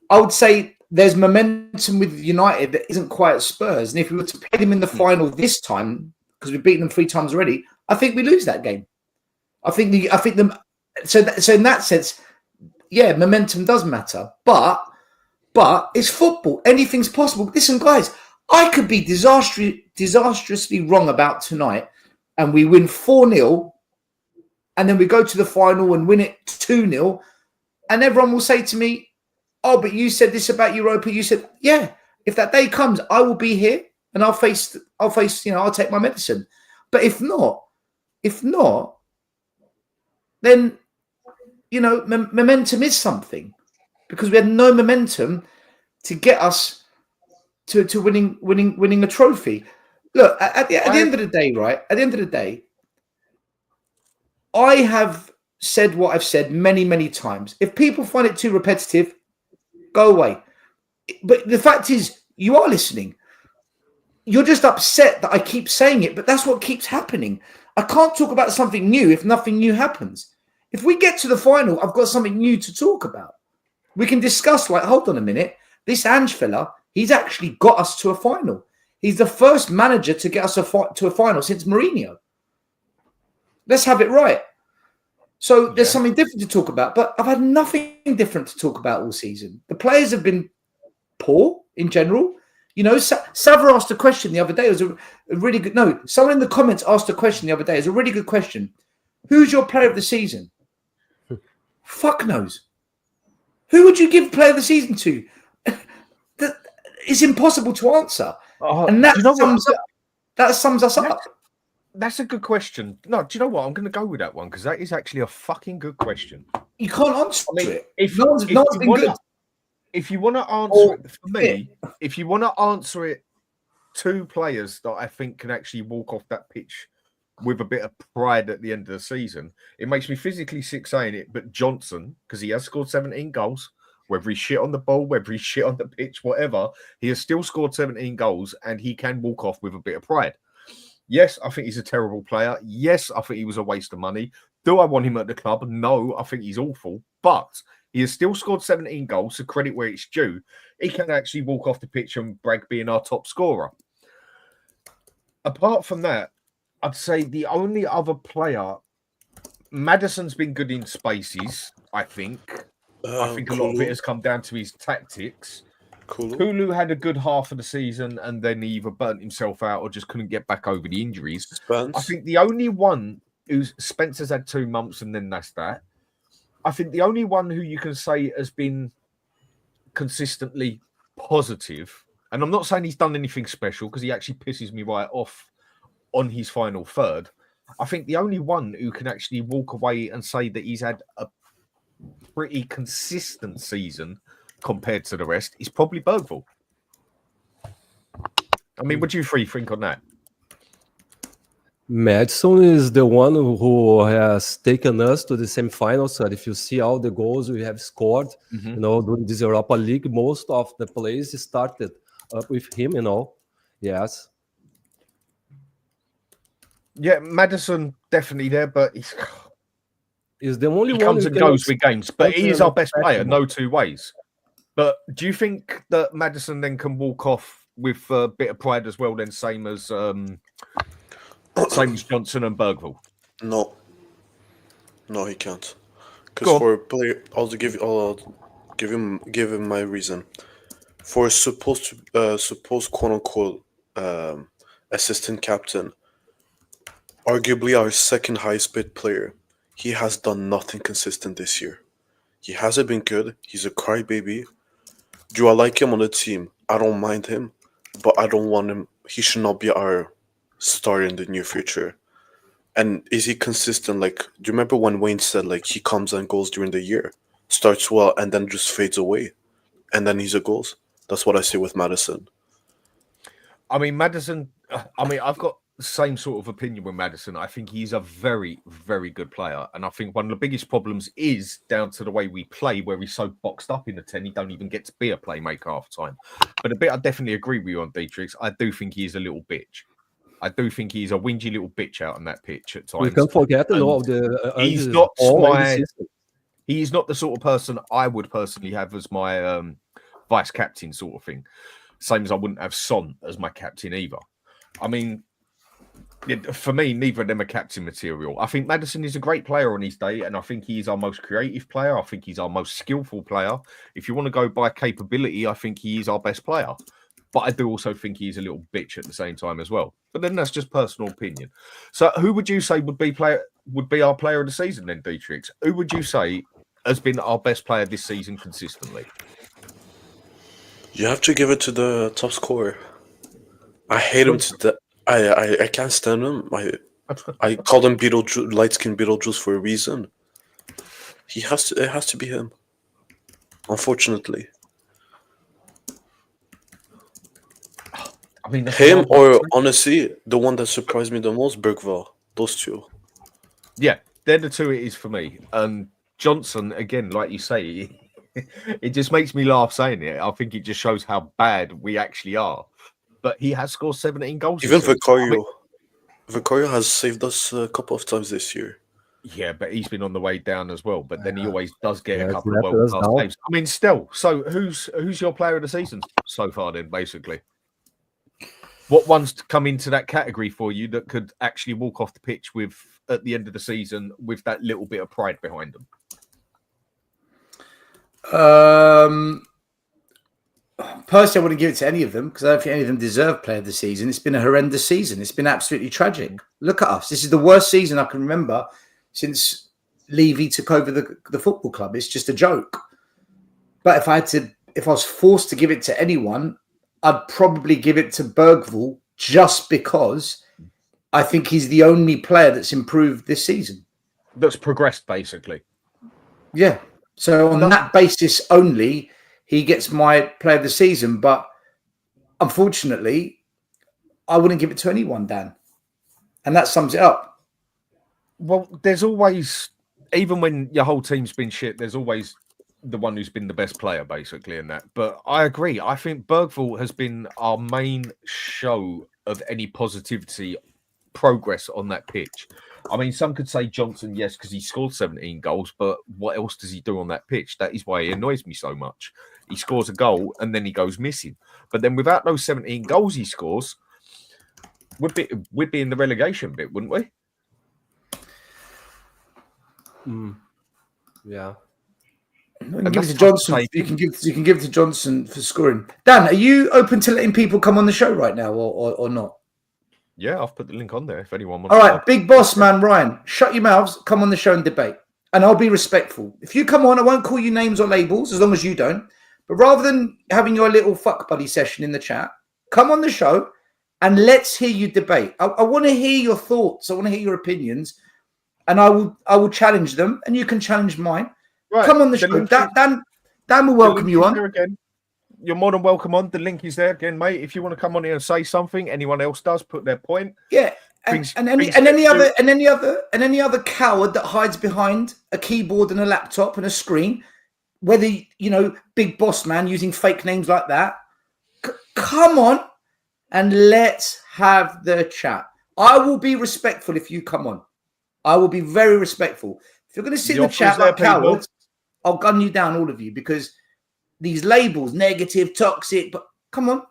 I would say there's momentum with United that isn't quite at Spurs. And if we were to play them in the final this time, because we've beaten them 3 times already, I think we lose that game. So in that sense, yeah, momentum does matter. But it's football. Anything's possible. Listen, guys, I could be disastrously wrong about tonight, and we win 4-0, and then we go to the final and win it 2-0, and everyone will say to me, "Oh, but you said this about Europa." You said, "Yeah, if that day comes, I will be here and I'll face. I'll take my medicine." But if not, then momentum is something. Because we had no momentum to get us to winning a trophy. Look, at the end of the day, right? At the end of the day, I have said what I've said many, many times. If people find it too repetitive, go away. But the fact is, you are listening. You're just upset that I keep saying it, but that's what keeps happening. I can't talk about something new if nothing new happens. If we get to the final, I've got something new to talk about. We can discuss, hold on a minute. This Ange fella, he's actually got us to a final. He's the first manager to get us to a final since Mourinho. Let's have it right. So there's something different to talk about, but I've had nothing different to talk about all season. The players have been poor in general. Sava asked a question the other day. It was a really good... No, someone in the comments asked a question the other day. It was a really good question. Who's your player of the season? Fuck knows. Who would you give player of the season to? It's impossible to answer. And that sums us up. That's a good question. No, do you know what? I'm going to go with that one because that is actually a fucking good question. You can't answer it. If you want to answer it for me, if you want to answer it, 2 players that I think can actually walk off that pitch with a bit of pride at the end of the season. It makes me physically sick saying it, but Johnson, because he has scored 17 goals, whether he's shit on the ball, whether he's shit on the pitch, whatever, he has still scored 17 goals and he can walk off with a bit of pride. Yes, I think he's a terrible player. Yes, I think he was a waste of money. Do I want him at the club? No, I think he's awful. But he has still scored 17 goals, so credit where it's due. He can actually walk off the pitch and brag being our top scorer. Apart from that, I'd say the only other player, Maddison's been good in spaces, I think. I think a lot of it has come down to his tactics. Kulu had a good half of the season and then he either burnt himself out or just couldn't get back over the injuries. I think the only one who's Spencer's had 2 months and then that's that. I think the only one who you can say has been consistently positive, and I'm not saying he's done anything special because he actually pisses me right off on his final third. I think the only one who can actually walk away and say that he's had a pretty consistent season compared to the rest is probably Bergvall. I mean, what do you 3 think on that? Madison is the one who has taken us to the semifinals. So if you see all the goals we have scored, during this Europa League, most of the plays started up with him. Yes. Yeah, Maddison definitely there, but Is the only he one comes who and can goes with games. But he is our best player, expect no two ways. But do you think that Maddison then can walk off with a bit of pride as well, then same as Johnson and Bergvall? No, he can't. Go Because on. for a player, I'll give him my reason. For a supposed quote unquote assistant captain, arguably our second highest paid player, he has done nothing consistent this year. He hasn't been good. He's a crybaby. Do I like him on the team? I don't mind him, but I don't want him. He should not be our star in the near future. And is he consistent? Like, do you remember when Wayne said, like, he comes and goes during the year, starts well, and then just fades away, and then he's a goals? That's what I see with Maddison. I mean, Maddison, I've got the same sort of opinion with Maddison. I think he's a very, very good player. And I think one of the biggest problems is down to the way we play, where he's so boxed up in the 10, he don't even get to be a playmaker half time. But a bit I definitely agree with you on, Dietrich. I do think he's a little bitch. I do think he's a whingy little bitch out on that pitch at times. We can't forget he's not the sort of person I would personally have as my vice captain sort of thing. Same as I wouldn't have Son as my captain either. I mean, for me, neither of them are captain material. I think Maddison is a great player on his day, and I think he's our most creative player. I think he's our most skillful player. If you want to go by capability, I think he is our best player. But I do also think he's a little bitch at the same time as well. But then that's just personal opinion. So who would you say would be our player of the season then, Dietrich? Who would you say has been our best player this season consistently? You have to give it to the top scorer. I hate him to death. I can't stand him. I call him light skin Beetlejuice for a reason. It has to be him. Unfortunately. I mean, him or honestly, the one that surprised me the most, Bergvall. Those two. Yeah, they're the two it is for me. And Johnson, again, like you say, it just makes me laugh saying it. I think it just shows how bad we actually are. But he has scored 17 goals. Even Vicario. Vicario has saved us a couple of times this year. Yeah, but he's been on the way down as well. But then he always does get a couple of world-class games. I mean, still. So who's your player of the season so far then, basically? What ones come into that category for you that could actually walk off the pitch with at the end of the season with that little bit of pride behind them? Personally, I wouldn't give it to any of them because I don't think any of them deserve player of the season. It's been a horrendous season. It's been absolutely tragic. Look at us. This is the worst season I can remember since Levy took over the football club. It's just a joke. But if I was forced to give it to anyone, I'd probably give it to Bergvall just because I think he's the only player that's improved this season. That's progressed, basically. Yeah. So on that basis only, he gets my player of the season. But unfortunately, I wouldn't give it to anyone, Dan. And that sums it up. Well, there's always, even when your whole team's been shit, there's always the one who's been the best player, basically, in that. But I agree. I think Bergvall has been our main show of any positivity, progress on that pitch. I mean, some could say Johnson, yes, because he scored 17 goals, but what else does he do on that pitch? That is why he annoys me so much. He scores a goal and then he goes missing. But then without those 17 goals he scores, we'd be in the relegation bit, wouldn't we? You Yeah. can give it to Johnson. You can give it to Johnson for scoring. Dan, are you open to letting people come on the show right now, or not? Yeah, I've put the link on there if anyone wants. All right, big boss man Ryan, shut your mouths. Come on the show and debate, and I'll be respectful. If you come on, I won't call you names or labels as long as you don't. But rather than having your little fuck buddy session in the chat, come on the show and let's hear you debate. I want to hear your thoughts. I want to hear your opinions, and I will challenge them, and you can challenge mine. Right. Come on the show. Dan will welcome you on. Again. You're more than welcome on. The link is there again, mate. If you want to come on here and say something, anyone else does, put their point. Yeah. And any other coward that hides behind a keyboard and a laptop and a screen, whether big boss man using fake names like that, come on and let's have the chat. I will be respectful if you come on. I will be very respectful. If you're going to sit in the chat like cowards, I'll gun you down, all of you, because these labels, negative, toxic, but come on.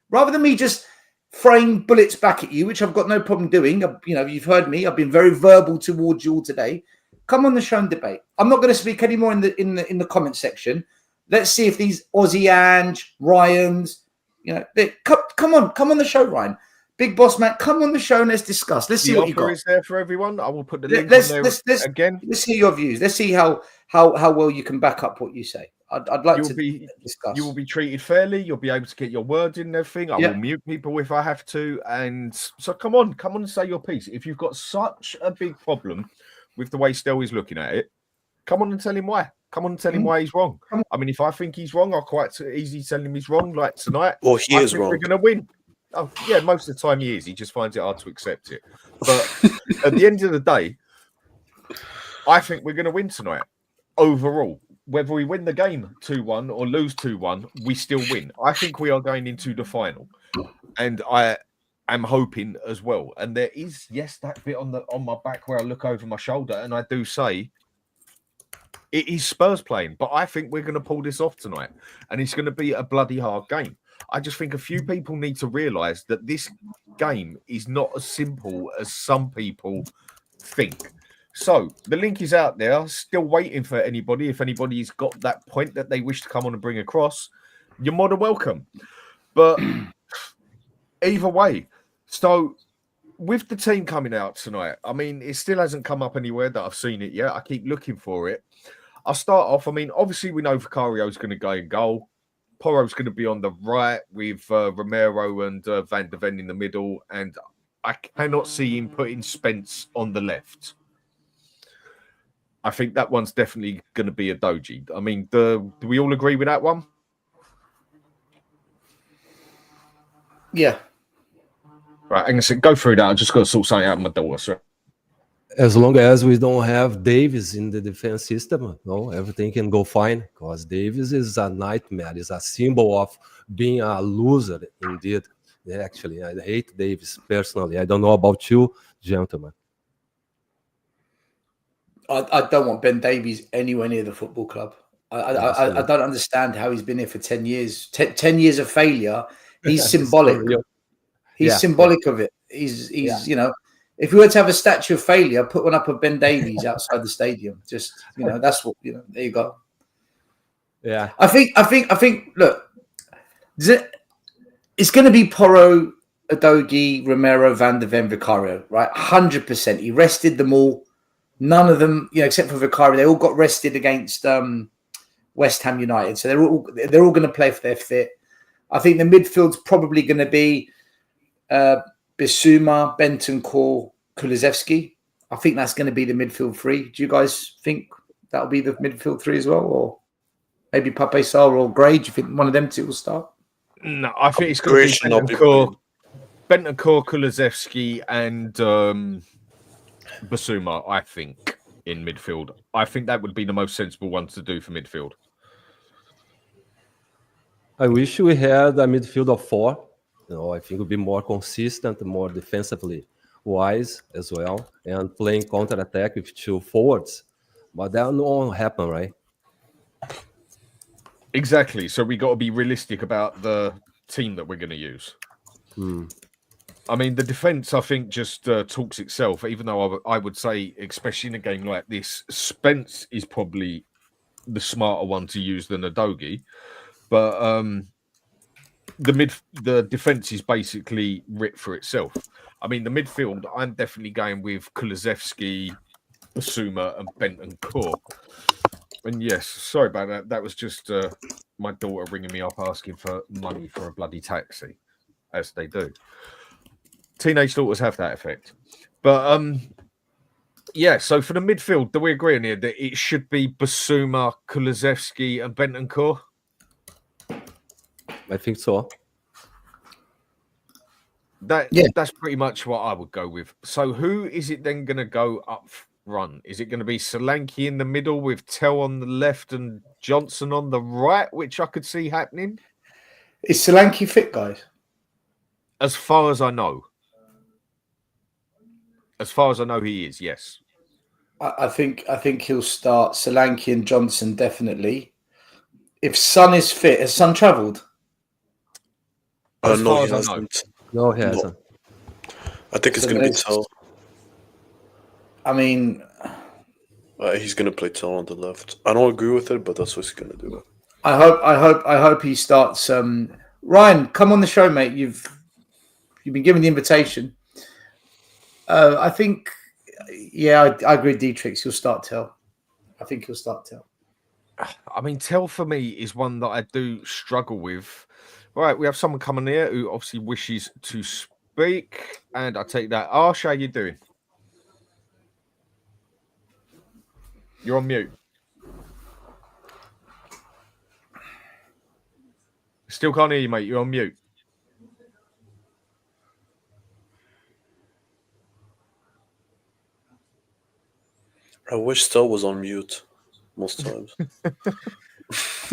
Rather than me just throwing bullets back at you, which I've got no problem doing, you've heard me. I've been very verbal towards you all today. Come on the show and debate. I'm not going to speak anymore in the comment section. Let's see if these Aussie Ange, Ryans, come on the show, Ryan. Big boss man, come on the show and let's discuss. Let's see what you got. The offer is there for everyone. I will put the link on there again. Let's hear your views. Let's see how well you can back up what you say. I'd like to discuss. You will be treated fairly. You'll be able to get your words in and everything. I will mute people if I have to. And so come on and say your piece. If you've got such a big problem with the way Stel is looking at it, come on and tell him why. Come on and tell him why he's wrong. I mean, if I think he's wrong, I'll quite easily tell him he's wrong. Like tonight, well, he is wrong. We're going to win. Oh, yeah, most of the time he is. He just finds it hard to accept it. But at the end of the day, I think we're going to win tonight. Overall, whether we win the game 2-1 or lose 2-1, we still win. I think we are going into the final. And I am hoping as well. And there is, that bit on my back where I look over my shoulder and I do say, it is Spurs playing. But I think we're going to pull this off tonight. And it's going to be a bloody hard game. I just think a few people need to realise that this game is not as simple as some people think. So the link is out there. Still waiting for anybody. If anybody's got that point that they wish to come on and bring across, you're more than welcome. But either way, so with the team coming out tonight, I mean, it still hasn't come up anywhere that I've seen it yet. I keep looking for it. I'll start off. I mean, obviously we know Vicario's going to go in goal. Porro's going to be on the right with Romero and Van de Ven in the middle. And I cannot see him putting Spence on the left. I think that one's definitely going to be a Doji. I mean, do we all agree with that one? Yeah. Right, I'm going to go through that. I just got to sort something out with my daughter. So. As long as we don't have Davis in the defense system, no, everything can go fine. Because Davis is a nightmare. It's a symbol of being a loser, indeed. Actually, I hate Davis personally. I don't know about you, gentlemen. I don't want Ben Davies anywhere near the football club. I don't understand how he's been here for 10 years. 10 years of failure. He's symbolic. He's symbolic of it. He's if we were to have a statue of failure, put one up of Ben Davies outside the stadium. Just, that's what, there you go. Yeah. I think, look, it's going to be Porro, Udogie, Romero, Van de Ven, Vicario, right? 100%. He rested them all. None of them, except for Vicario, they all got rested against West Ham United. So they're all going to play if they're fit. I think the midfield's probably going to be Bissouma, Bentancur, Kulusevski. I think that's going to be the midfield three. Do you guys think that'll be the midfield three as well? Or maybe Pape Sarr or Gray? Do you think one of them two will start? No, I think it's going to be Bentancur, Kulusevski, and Bissouma, I think, in midfield. I think that would be the most sensible one to do for midfield. I wish we had a midfield of 4. I think it would be more consistent, more defensively wise as well, and playing counter-attack with 2 forwards. But that won't happen, right? Exactly. So we got to be realistic about the team that we're going to use. I mean, the defense, I think, just talks itself, even though I would say, especially in a game like this, Spence is probably the smarter one to use than Udogie. But the defense is basically writ for itself. I mean, the midfield, I'm definitely going with Kulusevski, Bissouma, and Bentancur. And yes, sorry about that. That was just my daughter ringing me up asking for money for a bloody taxi, as they do. Teenage daughters have that effect. But so for the midfield, do we agree on here that it should be Bissouma, Kulusevski, and Bentancur? I think so. That's pretty much what I would go with. So who is it then going to go up front? Is it going to be Solanke in the middle with Tell on the left and Johnson on the right, which I could see happening? Is Solanke fit, guys? As far as I know. As far as I know, he is, yes. I think he'll start Solanke and Johnson, definitely. If Son is fit, has Son travelled? As No, far he as I know. hasn't. No, he hasn't. I think it's So going to be then Tell. I mean, He's going to play Tell on the left. I don't agree with it, but that's what he's going to do. I hope he starts. Ryan, come on the show, mate. You've been given the invitation. I think, I agree with Dietrich. He'll start Tell. I think he'll start Tell. I mean, Tell for me is one that I do struggle with. Right, we have someone coming here who obviously wishes to speak, and I take that. Arsh, how you doing? You're on mute. Still can't hear you, mate. You're on mute. I wish Tell was on mute most times.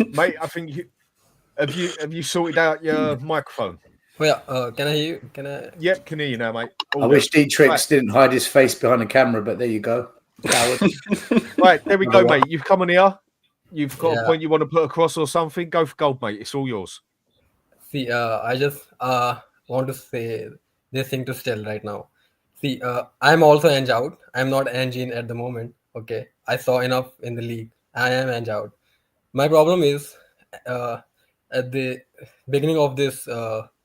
Mate, I think you have you sorted out your microphone? Well, yeah, can I hear you? Can I? Yep, can hear you now, mate. All I good. wish Dietrich Right. didn't hide his face behind the camera, but there you go. Right, there we go, mate. You've come on here. You've got a Yeah. point you want to put across or something. Go for gold, mate. It's all yours. See, I just want to say this thing to Still right now. See, I'm also Ange out. I'm not Ange in at the moment. Okay, I saw enough in the league. I am Ange out. My problem is at the beginning of this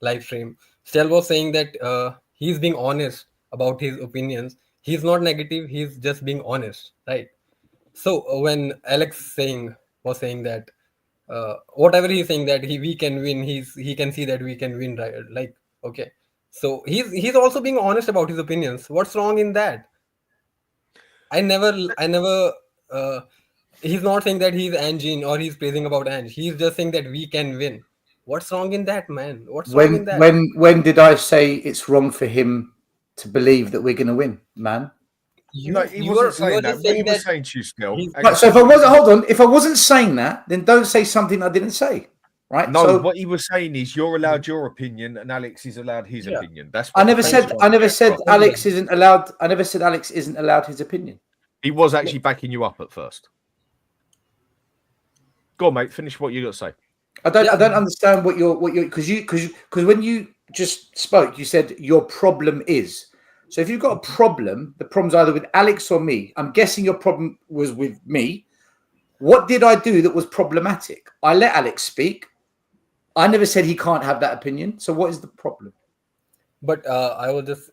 live stream, Still was saying that he's being honest about his opinions. He's not negative. He's just being honest, right? So when Alex was saying that whatever he's saying that we can win, he can see that we can win, right? Like, okay, so he's also being honest about his opinions. What's wrong in that? I never he's not saying that he's Ange or he's praising about Ange. He's just saying that we can win. What's wrong in that, man? What's wrong in that? When did I say it's wrong for him to believe that we're going to win, man? No, he wasn't saying that. What he was saying to you, Still. Right, so if I wasn't saying that, then don't say something I didn't say, right? No, so, what he was saying is you're allowed your opinion and Alex is allowed his opinion. That's I what never the said benchmark I never is. said Alex isn't allowed. I never said Alex isn't allowed his opinion. He was actually backing you up at first. Go on, mate. Finish what you got to say. I don't understand what you're because when you just spoke, you said your problem is. So if you've got a problem, the problem's either with Alex or me. I'm guessing your problem was with me. What did I do that was problematic? I let Alex speak. I never said he can't have that opinion. So what is the problem? But I was just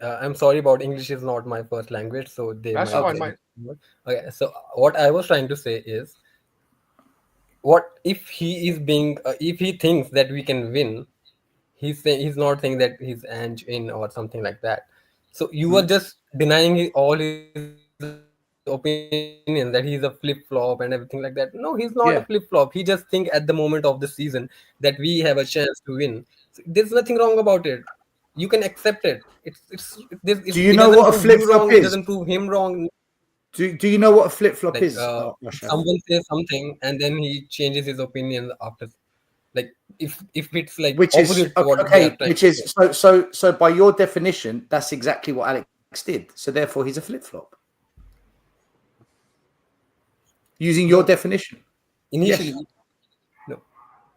I'm sorry about English is not my first language, so That's fine, mate. Okay, so what I was trying to say is, what if he is being if he thinks that we can win, he's not saying that he's Ange in or something like that. So you are just denying all his opinion that he's a flip flop and everything like that. No, he's not a flip flop. He just think at the moment of the season that we have a chance to win. So there's nothing wrong about it. You can accept it. Do you know what a flip flop is? It doesn't prove him wrong. Do you know what a flip flop Like, is? someone says something and then he changes his opinion after. Like if it's like Which is opposite to what okay. they are trying Which to is say. so by your definition, that's exactly what Alex did. So therefore, he's a flip flop. Using your definition. Initially, no.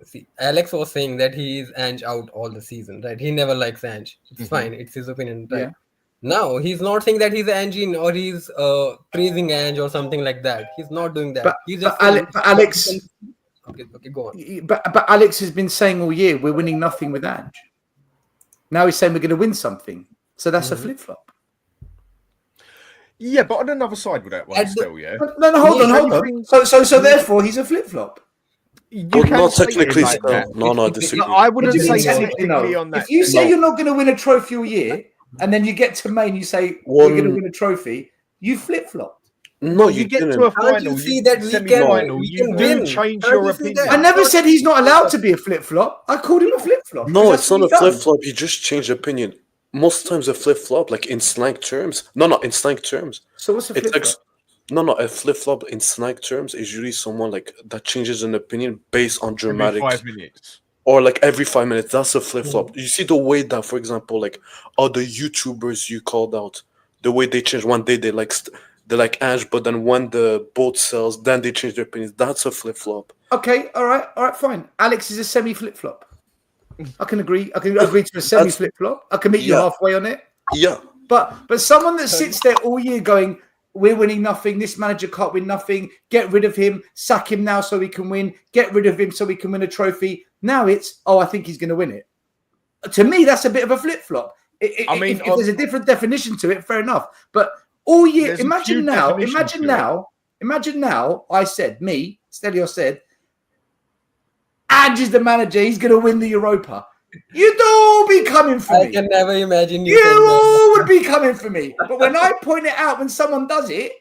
See, Alex was saying that he is Ange out all the season, right? He never likes Ange. It's fine. It's his opinion, right? Yeah. Now he's not saying that he's Ange in or he's praising Ange or something like that. He's not doing that. He's just saying, Alex. Okay, go on. But Alex has been saying all year we're winning nothing with Ange. Now he's saying we're going to win something. So that's a flip flop. Yeah, but on another side with that one, Still, yeah. No, hold on. So therefore, he's a flip flop. You Well, can not say it technically. like that. No, I disagree. I wouldn't What do you say mean technically on that. If you say you're not going to win a trophy all year, and then you get to May and you say we're going to win a trophy, you flip flopped. No, you get didn't. to a Can't final, you see that we semi-final, we you can do win? change Can't your you see opinion. that? I never said he's not allowed to be a flip flop. I called him a flip flop. No, it's not a flip flop. He just changed opinion. Most times a flip flop, like in slang terms. No, in slang terms. So what's a It's flip like flop? no, a flip flop in slang terms is usually someone like that changes an opinion based on Every dramatic 5 minutes. or like every 5 minutes. That's a flip flop. You see the way that, for example, like other YouTubers you called out, the way they change one day they like Ange, but then when the boat sells, then they change their opinions. That's a flip flop. Okay, all right, fine. Alex is a semi flip flop. I can agree. I can agree to a semi flip flop. I can meet you Yeah. halfway on it. Yeah. But someone that sits there all year going, we're winning nothing. This manager can't win nothing. Get rid of him. Sack him now so we can win. Get rid of him so we can win a trophy. Now it's, I think he's going to win it. To me, that's a bit of a flip flop. If there's a different definition to it, fair enough. But all year, imagine now. I said, Stelio said, Ange is the manager. He's going to win the Europa. You'd all be coming for me. I can never imagine you all would be coming for me. But when I point it out when someone does it,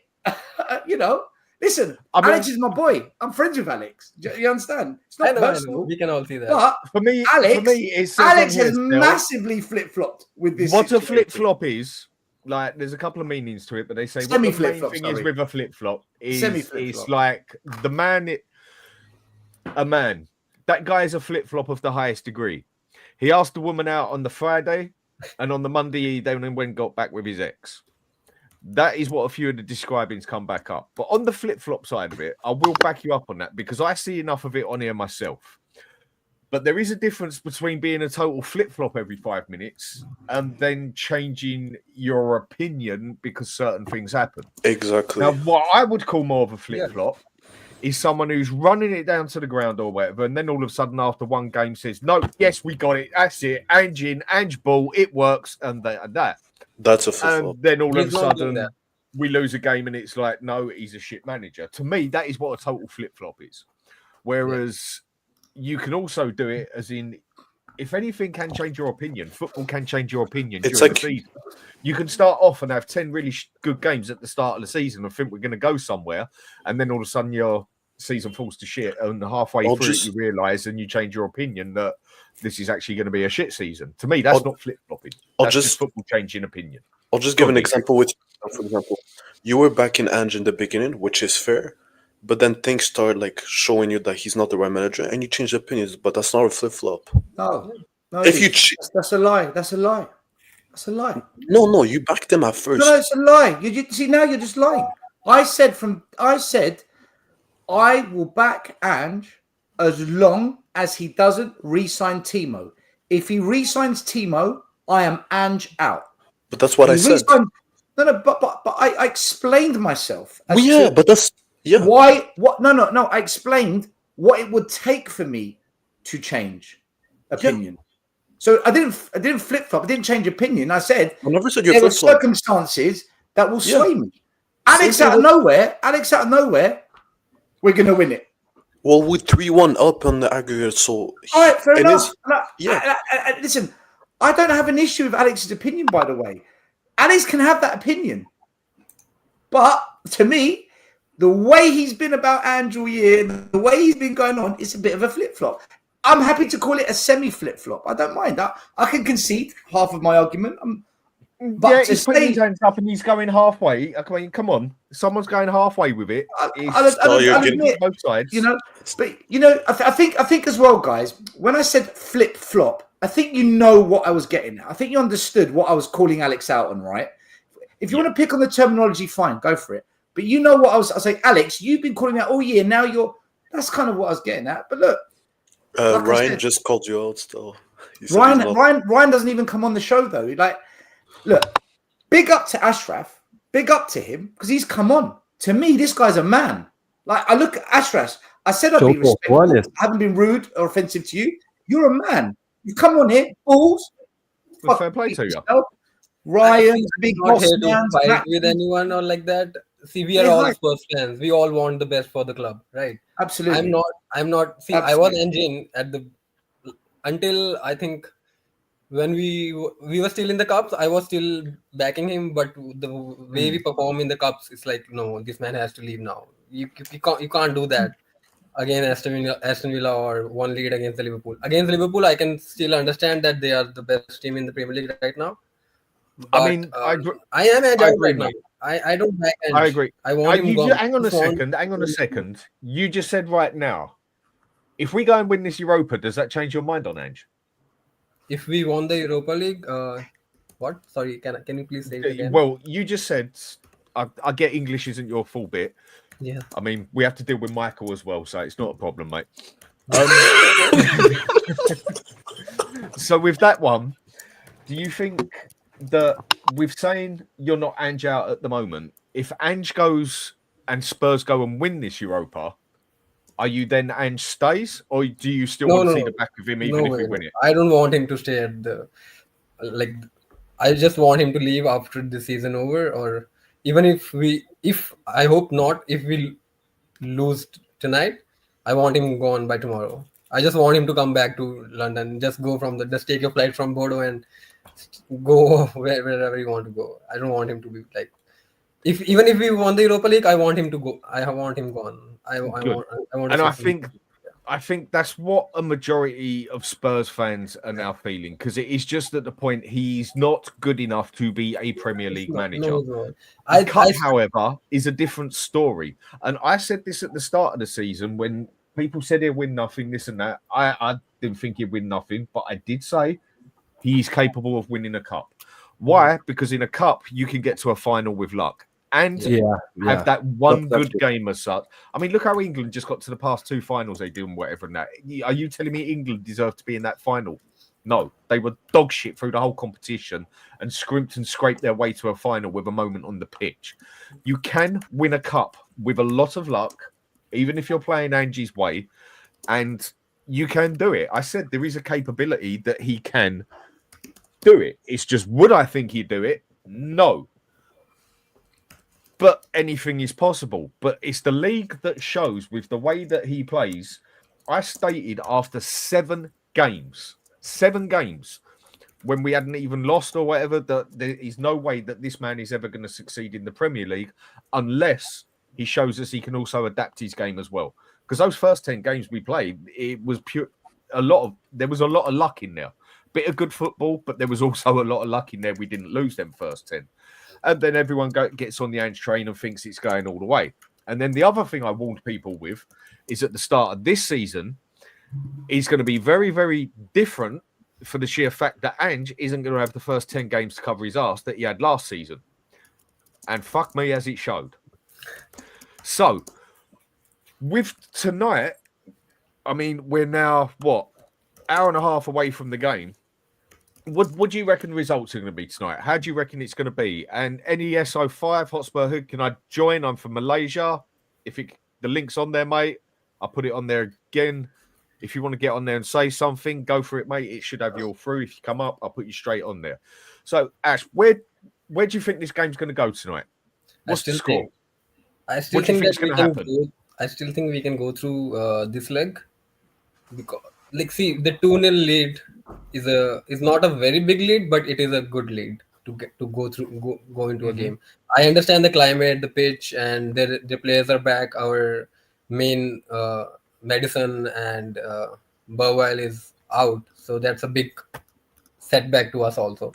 listen, Alex is my boy. I'm friends with Alex. You understand? It's not personal. We can all see that. But For me, Alex has massively flip-flopped with this. What a flip-flop is, like, there's a couple of meanings to it, but they say what the main thing is with a flip-flop is it's like a man. That guy is a flip-flop of the highest degree. He asked the woman out on the Friday, and on the Monday he then went and got back with his ex. That is what a few of the describings come back up. But on the flip-flop side of it, I will back you up on that because I see enough of it on here myself. But there is a difference between being a total flip-flop every 5 minutes and then changing your opinion because certain things happen. Exactly. Now, what I would call more of a flip-flop is someone who's running it down to the ground or whatever, and then all of a sudden after one game says, no, yes, we got it. That's it. Ange ball, it works, and that. That's a flip-flop. And then all of a sudden we lose a game and it's like, no, he's a shit manager. To me, that is what a total flip-flop is. Whereas you can also do it as in, if anything can change your opinion, football can change your opinion during the season. You can start off and have 10 really good games at the start of the season and think we're going to go somewhere. And then all of a sudden your season falls to shit. And halfway through it, you realise and you change your opinion that this is actually going to be a shit season. To me, that's not flip-flopping. That's just football changing opinion. I'll just give an example with, for example, you were back in Ange in the beginning, which is fair. But then things start like showing you that he's not the right manager and you change opinions. But that's not a flip-flop. No, if you that's a lie. That's a lie. That's a lie. No, you backed them at first. No, it's a lie. You see, now you're just lying. I said I will back Ange as long as he doesn't re-sign Timo. If he re-signs Timo, I am Ange out. But that's what I said. But I explained myself. But that's why. What? No. I explained what it would take for me to change opinion. Yeah. So I didn't flip flop. I didn't change opinion. I said I never said there are circumstances that will sway me. Alex out of nowhere, we're gonna win it. Well, with 3-1 up on the aggregate, so all right, fair enough. Listen, I don't have an issue with Alex's opinion. By the way, Alex can have that opinion, but to me, the way he's been about Ange all year, the way he's been going on, it's a bit of a flip flop. I'm happy to call it a semi flip flop. I don't mind that. I can concede half of my argument. But he's putting his hands up and he's going halfway. I mean, come on, someone's going halfway with it. I'll admit, both sides, I think as well, guys. When I said flip flop, I think you know what I was getting at. I think you understood what I was calling Alex out on, right? If you want to pick on the terminology, fine, go for it. But you know what I was saying, Alex. You've been calling me out all year. Now that's kind of what I was getting at. But look. Like Ryan just called you out still. Ryan doesn't even come on the show though. Like, look, big up to Ashraf, big up to him because he's come on. To me, this guy's a man. Like, I look at Ashraf. I said I'd be respectful. I haven't been rude or offensive to you. You're a man. You come on here, balls. Fair play to you. Ryan, big boss man. Fight with anyone or like that. See, we are all Spurs fans. We all want the best for the club, right? Absolutely. I'm not. See, absolutely. I was engine until I think when we were still in the cups, I was still backing him. But the way we perform in the cups, it's like, no, this man has to leave now. You can't do that again. Aston Villa or one lead against the Liverpool. Against Liverpool, I can still understand that they are the best team in the Premier League right now. But, I mean, I am Ange out agree, right now. mate. I don't back Ange. I agree. I want him gone. Hang on a second. You just said right now, if we go and win this Europa, does that change your mind on Ange? If we won the Europa League, what? Sorry, can you please say it again? Well, you just said, I get English isn't your full bit. Yeah. I mean, we have to deal with Michael as well, so it's not a problem, mate. So with that one, do you think that with saying you're not Ange out at the moment, if Ange goes and Spurs go and win this Europa, are you then Ange stays, or do you still want to see the back of him even if we win it? I don't want him to stay at I just want him to leave after the season over, or even if I hope not, if we lose tonight, I want him gone by tomorrow. I just want him to come back to London, just take your flight from Bordeaux and go wherever you want to go. I don't want him to be like, even if we won the Europa League, I want him to go. I want him gone. I want. And I think that's what a majority of Spurs fans are now feeling, because it is just at the point he's not good enough to be a Premier League manager. No. However, is a different story. And I said this at the start of the season when people said he'll win nothing, this and that. I didn't think he'd win nothing, but I did say he's capable of winning a cup. Why? Because in a cup, you can get to a final with luck. And have that one good game as such. I mean, look how England just got to the past two finals they do and whatever and that. Are you telling me England deserved to be in that final? No, they were dog shit through the whole competition and scrimped and scraped their way to a final with a moment on the pitch. You can win a cup with a lot of luck, even if you're playing Ange's way, and you can do it. I said there is a capability that he can do it. It's just, would I think he'd do it? No. But anything is possible. But it's the league that shows with the way that he plays. I stated after 7 games, when we hadn't even lost or whatever, that there is no way that this man is ever going to succeed in the Premier League unless he shows us he can also adapt his game as well. Because those first 10 games we played, it was there was a lot of luck in there. Bit of good football, but there was also a lot of luck in there. We didn't lose them first 10. And then everyone gets on the Ange train and thinks it's going all the way. And then the other thing I warned people with is at the start of this season, he's going to be very, very different for the sheer fact that Ange isn't going to have the first 10 games to cover his arse that he had last season. And fuck me, as it showed. So, with tonight, I mean, we're now, hour and a half away from the game. What do you reckon the results are going to be tonight? How do you reckon it's going to be? And NESO5, HotspurHood, can I join? I'm from Malaysia. The link's on there, mate. I'll put it on there again. If you want to get on there and say something, go for it, mate. It should have you all through. If you come up, I'll put you straight on there. So, Ash, where do you think this game's going to go tonight? What's the score? I still think we can go through this leg. Because, the 2-0 lead is not a very big lead, but it is a good lead to go into a game. I understand the climate, the pitch, and the players are back. Our main Madison and Burwell is out, so that's a big setback to us also.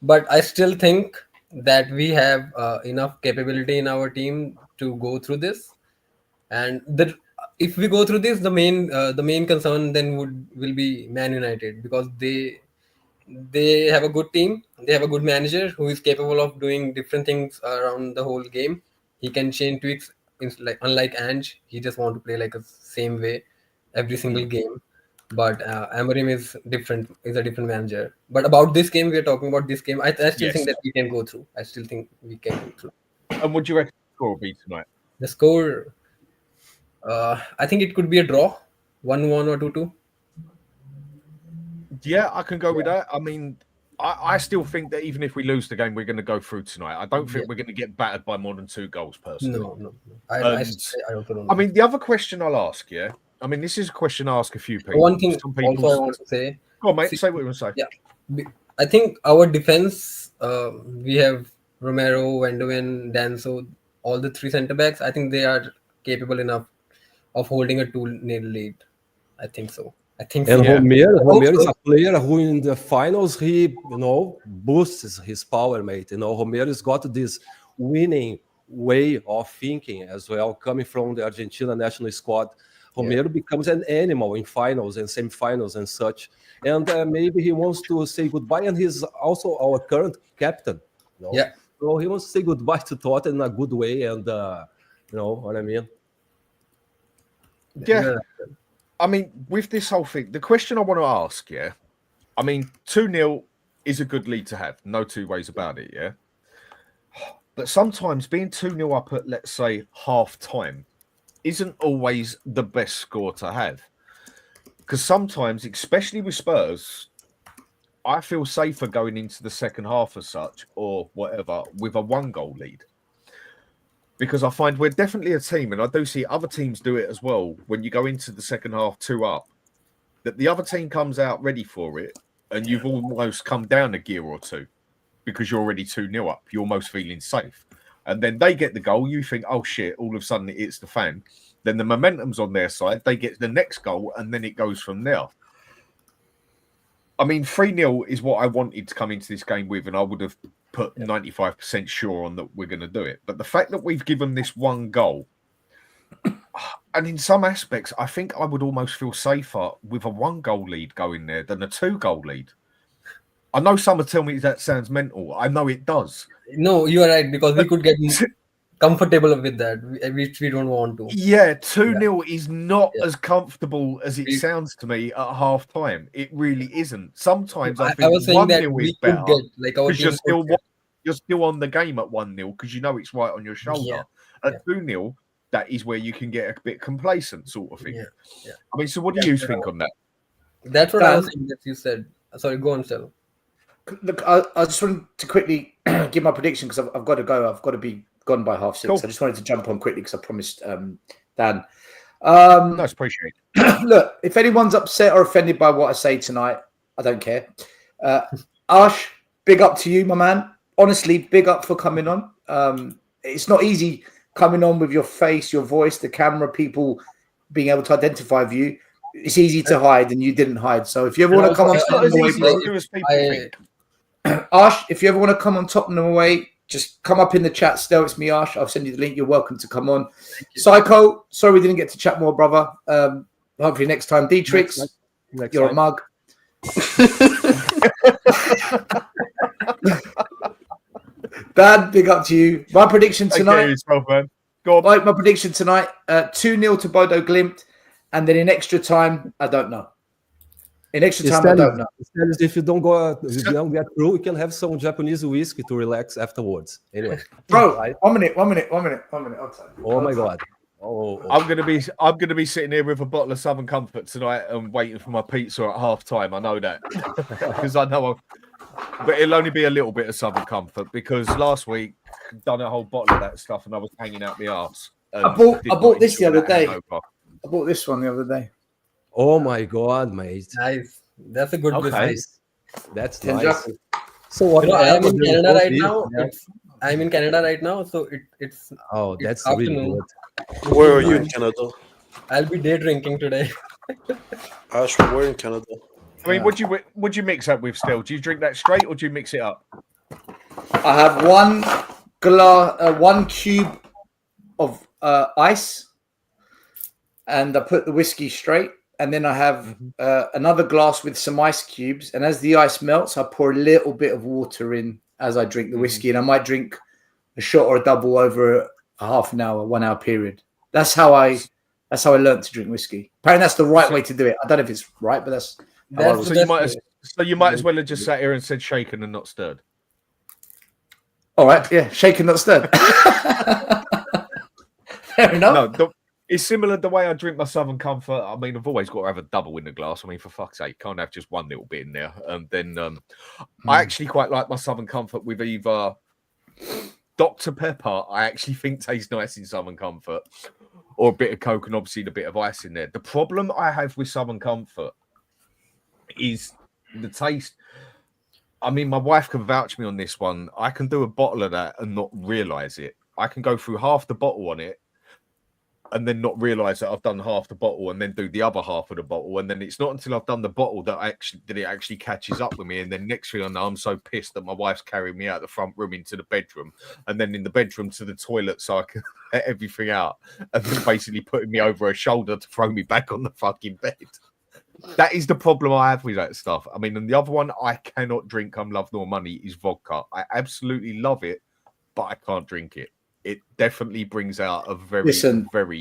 But I still think that we have enough capability in our team to go through this, and if we go through this, the main concern then will be Man United, because they have a good team, they have a good manager who is capable of doing different things around the whole game. He can change tweaks. Unlike Ange, he just want to play like a same way every single game. But Amorim is a different manager. But about this game, we are talking about this game. I still think that we can go through. I still think we can go through. And what do you reckon the score will be tonight? The score, I think it could be a draw, 1-1 or 2-2. Yeah, I can go with that. I mean, I still think that even if we lose the game, we're going to go through tonight. I don't think we're going to get battered by more than 2 goals, personally. No. I also don't know. I mean, the other question I'll ask, I mean, this is a question I ask a few people. One thing also I want to say. Go on, mate. Say what you want to say. Yeah. I think our defense, we have Romero, Wendoven, Danso, all the three centre backs. I think they are capable enough of holding a 2-0 lead. I think so. And so. Romero is a player who in the finals, he, boosts his power, mate. Romero's got this winning way of thinking as well, coming from the Argentina national squad. Romero becomes an animal in finals and semi-finals and such. And maybe he wants to say goodbye, and he's also our current captain. Yeah. So he wants to say goodbye to Tottenham in a good way, and you know what I mean? Yeah. I mean, with this whole thing, the question I want to ask, 2-0 is a good lead to have. No two ways about it, yeah? But sometimes being 2-0 up at, let's say, half-time isn't always the best score to have. Because sometimes, especially with Spurs, I feel safer going into the second half as such, or whatever, with a 1-goal lead. Because I find we're definitely a team, and I do see other teams do it as well, when you go into the second half 2 up, that the other team comes out ready for it, and you've almost come down a gear or two because you're already 2-0 up. You're almost feeling safe. And then they get the goal, you think, oh shit, all of a sudden it's the fan. Then the momentum's on their side, they get the next goal, and then it goes from there. I mean, 3-0 is what I wanted to come into this game with, and I would have put 95% sure on that we're going to do it. But the fact that we've given this 1 goal, and in some aspects, I think I would almost feel safer with a 1-goal lead going there than a 2-goal lead. I know some will tell me that sounds mental. I know it does. No, you are right, because we could get comfortable with that, which we don't want to. Yeah, 2-0 is not as comfortable as it sounds to me at half time. It really isn't. Sometimes I think 1-0 is better because you're still on the game at 1-0 because you know it's right on your shoulder. At 2-0, that is where you can get a bit complacent, sort of thing. Yeah. I mean, so what do you think on that? That's what I was saying that you said. Sorry, go on, Sel. Look, I just wanted to quickly give my prediction because I've got to go. I've got to be gone by 6:30. Cool. I just wanted to jump on quickly because I promised Dan. That's appreciated. Look, if anyone's upset or offended by what I say tonight, I don't care. Ash, big up to you, my man. Honestly, big up for coming on. It's not easy coming on with your face, your voice, the camera, people being able to identify you. It's easy to hide, and you didn't hide. So if you ever want to come on Tottenham away, Ash, if you ever want to come on Tottenham away, just come up in the chat still. It's me, Ash. I'll send you the link. You're welcome to come on. Psycho, sorry we didn't get to chat more, brother. Hopefully next time. Dietrich, you're a mug. Dad, big up to you. My prediction tonight. Go on. My prediction tonight, 2-0 to Bodo Glimt. And then in extra time, I don't know. In extra time, I don't know. If you don't get through, you can have some Japanese whiskey to relax afterwards. Anyway, bro, one minute. Oh my God! I'm gonna be sitting here with a bottle of Southern Comfort tonight and waiting for my pizza at half time. I know that because I know. But it'll only be a little bit of Southern Comfort because last week done a whole bottle of that stuff and I was hanging out my arse. I bought this the other day. I bought this one the other day. Oh my God, mate! Nice. That's a good business. That's nice. So what? I'm in Canada right now. I'm in Canada right now, so it's. Oh, that's really good. Where are you in Canada? I'll be day drinking today. Ash, where in Canada? I mean, would you mix up with still? Do you drink that straight or do you mix it up? I have one cube of ice, and I put the whiskey straight. And then I have another glass with some ice cubes. And as the ice melts, I pour a little bit of water in as I drink the whiskey. And I might drink a shot or a double over a half an hour, 1 hour period. That's how I learned to drink whiskey. Apparently, that's the right way to do it. I don't know if it's right, but that's so you might as well have just sat here and said shaken and not stirred. All right, yeah, shaken, not stirred. Fair enough. No, it's similar the way I drink my Southern Comfort. I mean, I've always got to have a double in the glass. I mean, for fuck's sake, can't have just one little bit in there. And then I actually quite like my Southern Comfort with either Dr. Pepper. I actually think tastes nice in Southern Comfort, or a bit of Coke and obviously a bit of ice in there. The problem I have with Southern Comfort is the taste. I mean, my wife can vouch me on this one. I can do a bottle of that and not realise it. I can go through half the bottle on it and then not realise that I've done half the bottle and then do the other half of the bottle. And then it's not until I've done the bottle that it actually catches up with me. And then next thing I know, I'm so pissed that my wife's carrying me out the front room into the bedroom and then in the bedroom to the toilet so I can let everything out and then basically putting me over her shoulder to throw me back on the fucking bed. That is the problem I have with that stuff. I mean, and the other one I cannot drink, Love Nor Money, is vodka. I absolutely love it, but I can't drink it. It definitely brings out a very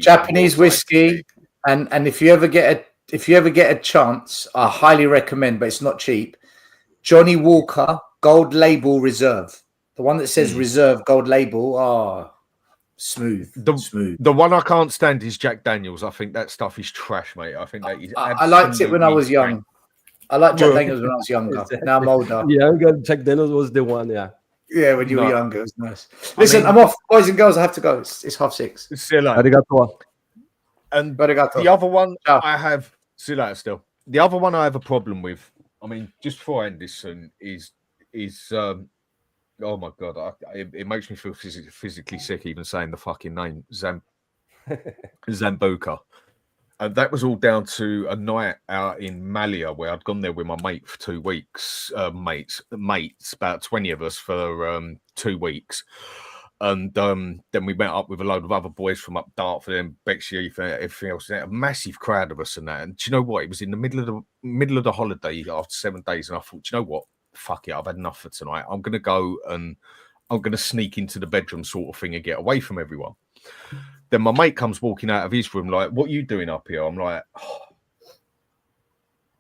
Japanese whiskey, and if you ever get a chance, I highly recommend, but it's not cheap. Johnny Walker Gold Label Reserve, the one that says Reserve Gold Label. Oh, smooth. The one I can't stand is Jack Daniels. I think that stuff is trash, mate. I think that is. I liked it when I was young. I liked Jack Daniels when I was younger. Now I'm older. Yeah, Jack Daniels was the one. Yeah. Yeah, when you were younger, it was nice. Listen, I'm off, boys and girls. I have to go. It's 6:30. See you later. Arigato. And Arigato. the other one I have. See you later. Still, the other one I have a problem with. I mean, just before I end this soon is. Oh my god! It makes me feel physically sick even saying the fucking name Zambuca. And that was all down to a night out in Malia where I'd gone there with my mate for 2 weeks. Mates, about 20 of us for 2 weeks. And then we met up with a load of other boys from up Dartford and Bexley and everything else. A massive crowd of us and that. And do you know what? It was in the middle of the holiday after 7 days. And I thought, do you know what? Fuck it. I've had enough for tonight. I'm going to go and I'm going to sneak into the bedroom sort of thing and get away from everyone. Then my mate comes walking out of his room like, what are you doing up here? I'm like,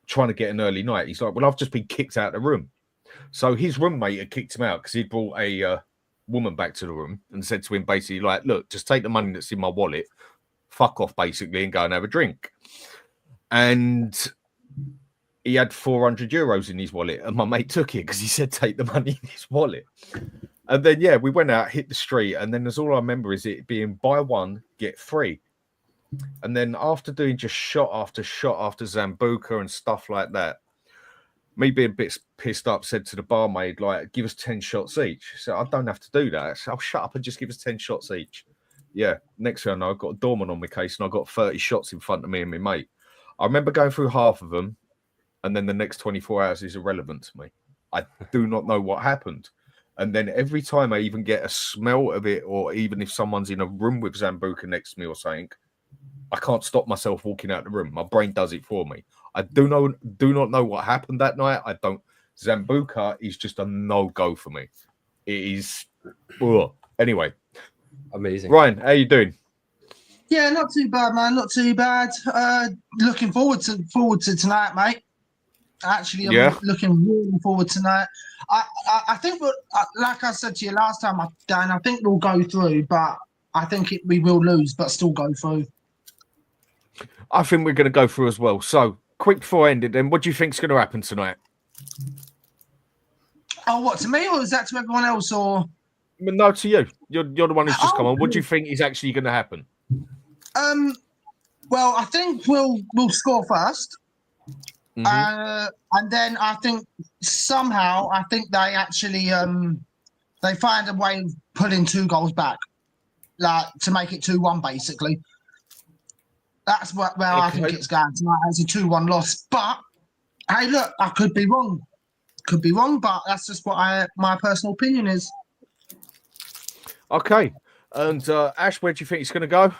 trying to get an early night. He's like, well, I've just been kicked out of the room. So his roommate had kicked him out because he'd brought a woman back to the room and said to him basically like, look, just take the money that's in my wallet, fuck off basically and go and have a drink. And he had 400 euros in his wallet and my mate took it because he said take the money in his wallet. And then, yeah, we went out, hit the street, and then all I remember is it being buy one, get free. And then after doing just shot after Zambuca and stuff like that, me being a bit pissed up, said to the barmaid, like, give us 10 shots each. So I don't have to do that. So I'll shut up and just give us 10 shots each. Yeah, next thing I know, I've got a doorman on my case and I've got 30 shots in front of me and my mate. I remember going through half of them, and then the next 24 hours is irrelevant to me. I do not know what happened. And then every time I even get a smell of it, or even if someone's in a room with Zambuca next to me or something, I can't stop myself walking out the room. My brain does it for me. I do not know what happened that night. I don't. Zambuca is just a no-go for me. It is. Ugh. Anyway. Amazing. Ryan, how you doing? Yeah, not too bad, man. Not too bad. Looking forward to tonight, mate. Actually, I'm looking really forward tonight. I think, like I said to you last time, Dan, I think we'll go through, but I think we will lose, but still go through. I think we're going to go through as well. So, quick before I end it, then, what do you think's going to happen tonight? Oh, what, to me, or is that to everyone else? Or no, to you. You're the one who's just come on. What do you think is actually going to happen? Well, I think we'll score first. Mm-hmm. And then I think somehow they actually they find a way of putting 2 goals back, like to make it 2-1 basically. That's where I think it's going tonight as a 2-1 loss. But hey, look, I could be wrong. But that's just what my personal opinion is. Okay. And Ash, where do you think it's going to go?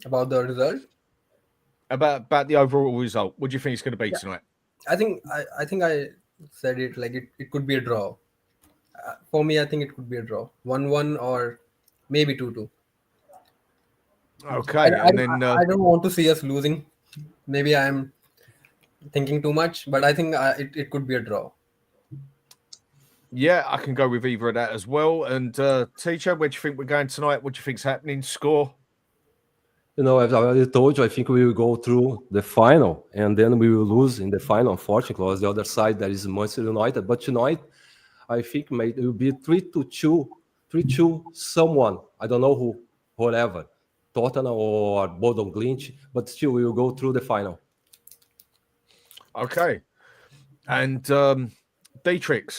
About the result? About the overall result. What do you think it's going to be tonight? I think I said it like it could be a draw. For me, I think it could be a draw. 1-1 or maybe 2-2. Okay. I don't want to see us losing. Maybe I'm thinking too much, but I think it could be a draw. Yeah, I can go with either of that as well. And teacher, where do you think we're going tonight? What do you think's happening? Score? As I already told you, I think we will go through the final, and then we will lose in the final, unfortunately, because the other side, that is Manchester United. But tonight, I think it will be 3-2, someone, I don't know who, whatever, Tottenham or Bodø Glimt, but still we will go through the final. Okay. And Dietrich.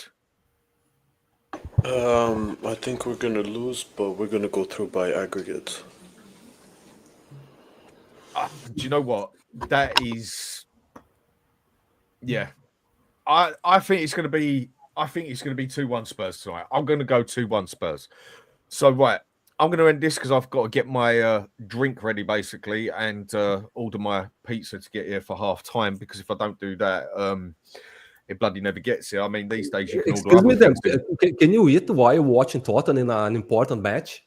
I think we're gonna lose, but we're gonna go through by aggregate. Do you know what? That is, yeah. I think it's going to be. I think it's going to be 2-1 Spurs tonight. I'm going to go 2-1 Spurs. So right, I'm going to end this because I've got to get my drink ready basically and order my pizza to get here for half time. Because if I don't do that, it bloody never gets here. I mean, these days you can order. Excuse me, then. Can you eat while watching Tottenham in an important match?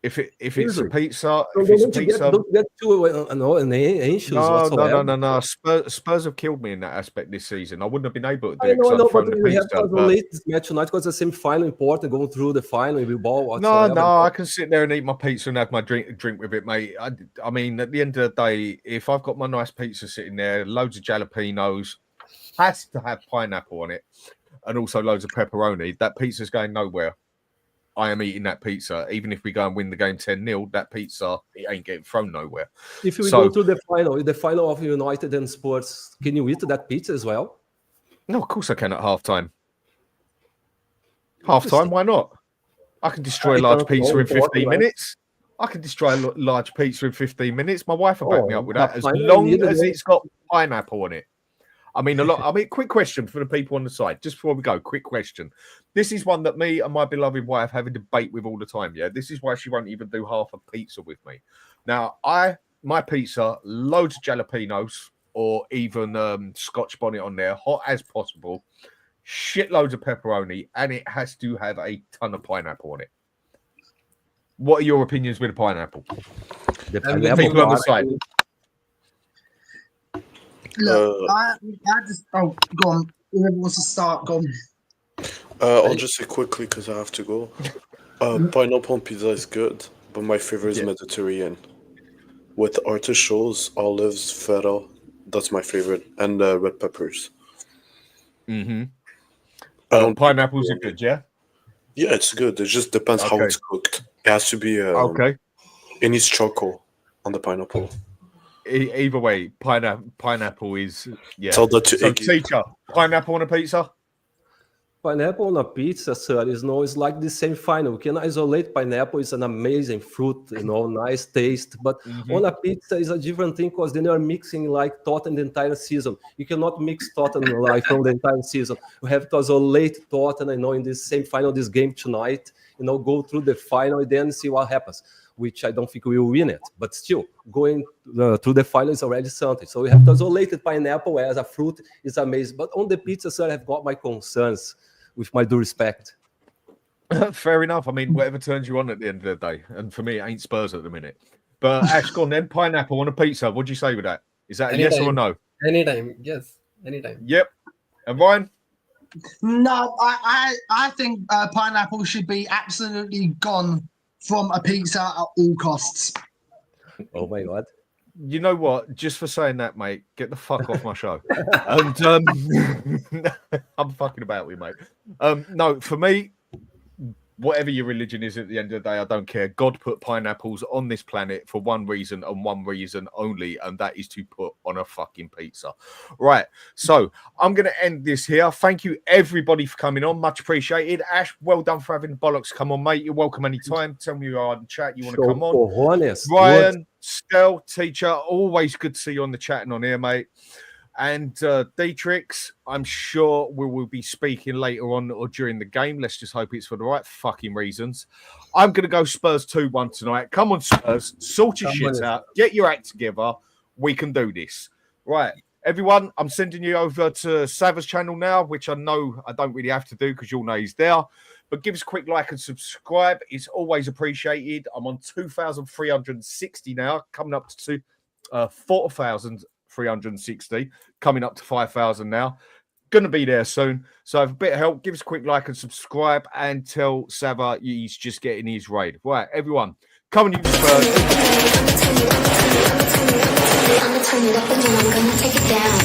If it's a pizza, So if it's a pizza, don't get too anxious whatsoever. No. Spurs have killed me in that aspect this season. I wouldn't have been able to do I it. know, I'd thrown but the we have pizza, to isolate this match tonight because the semi-final important, going through the final with ball whatsoever. No, I can sit there and eat my pizza and have my drink with it, mate. I mean, at the end of the day, if I've got my nice pizza sitting there, loads of jalapenos, has to have pineapple on it, and also loads of pepperoni, that pizza's going nowhere. I am eating that pizza. Even if we go and win the game 10-0, that pizza, it ain't getting thrown nowhere. If we go to the final of United and Spurs, can you eat that pizza as well? No, of course I can at halftime. Halftime, why not? I can destroy a large pizza in 15 minutes. I can destroy a large pizza in 15 minutes. My wife will back me up with that, as long as it's got pineapple on it. I mean, quick question for the people on the side, just before we go, quick question. This is one that me and my beloved wife have a debate with all the time, yeah? This is why she won't even do half a pizza with me. Now, my pizza, loads of jalapenos, or even Scotch bonnet on there, hot as possible, shitloads of pepperoni, and it has to have a ton of pineapple on it. What are your opinions with the pineapple? The people on the side. Look, I just go on. Whoever wants to start, go on. I'll just say quickly because I have to go. Pineapple on pizza is good, but my favorite is Mediterranean with artichokes, olives, feta. That's my favorite, and red peppers. Pineapples are good, yeah. Yeah, it's good. It just depends how it's cooked. It has to be It needs charcoal on the pineapple. Either way, pineapple is Tell that to so Iggy. Teacher, pineapple on a pizza. Pineapple on a pizza, sir, is like the same final. You can isolate pineapple. It's an amazing fruit, nice taste. But on a pizza is a different thing because then you are mixing like Tottenham the entire season. You cannot mix Tottenham like from the entire season. You have to isolate Tottenham, in this same final, this game tonight. Go through the final and then see what happens. Which I don't think we will win it. But still, going through the final is already something. So we have to isolate pineapple as a fruit is amazing. But on the pizza, sir, I've got my concerns, with my due respect. Fair enough. I mean, whatever turns you on at the end of the day. And for me, it ain't Spurs at the minute. But Ash, go on then. Pineapple on a pizza. What do you say with that? Is that a yes or a no? Anytime. Yes. Anytime. Yep. And Ryan? No, I think pineapple should be absolutely gone from a pizza at all costs. Oh my God. You know what? Just for saying that, mate, get the fuck off my show. And I'm fucking about with you, mate. No, for me, whatever your religion is at the end of the day, I don't care. God put pineapples on this planet for one reason and one reason only, and that is to put on a fucking pizza. Right. So I'm going to end this here. Thank you, everybody, for coming on. Much appreciated. Ash, well done for having bollocks come on, mate. You're welcome anytime. Tell me you are in the chat. You want to come on. Ryan, Stel, teacher, always good to see you on the chat and on here, mate. And Dietrich, I'm sure we will be speaking later on or during the game. Let's just hope it's for the right fucking reasons. I'm going to go Spurs 2-1 tonight. Come on, Spurs. Sort your shit out. Get your act together. We can do this. Right. Everyone, I'm sending you over to Sava's channel now, which I know I don't really have to do because you'll know he's there. But give us a quick like and subscribe. It's always appreciated. I'm on 2,360 now, coming up to 4,360, coming up to 5,000 now. Going to be there soon. So if a bit of help, give us a quick like and subscribe and tell Sava he's just getting his raid. Right, everyone, come on, you Spurs. I'm gonna turn it up and then I'm gonna take it down.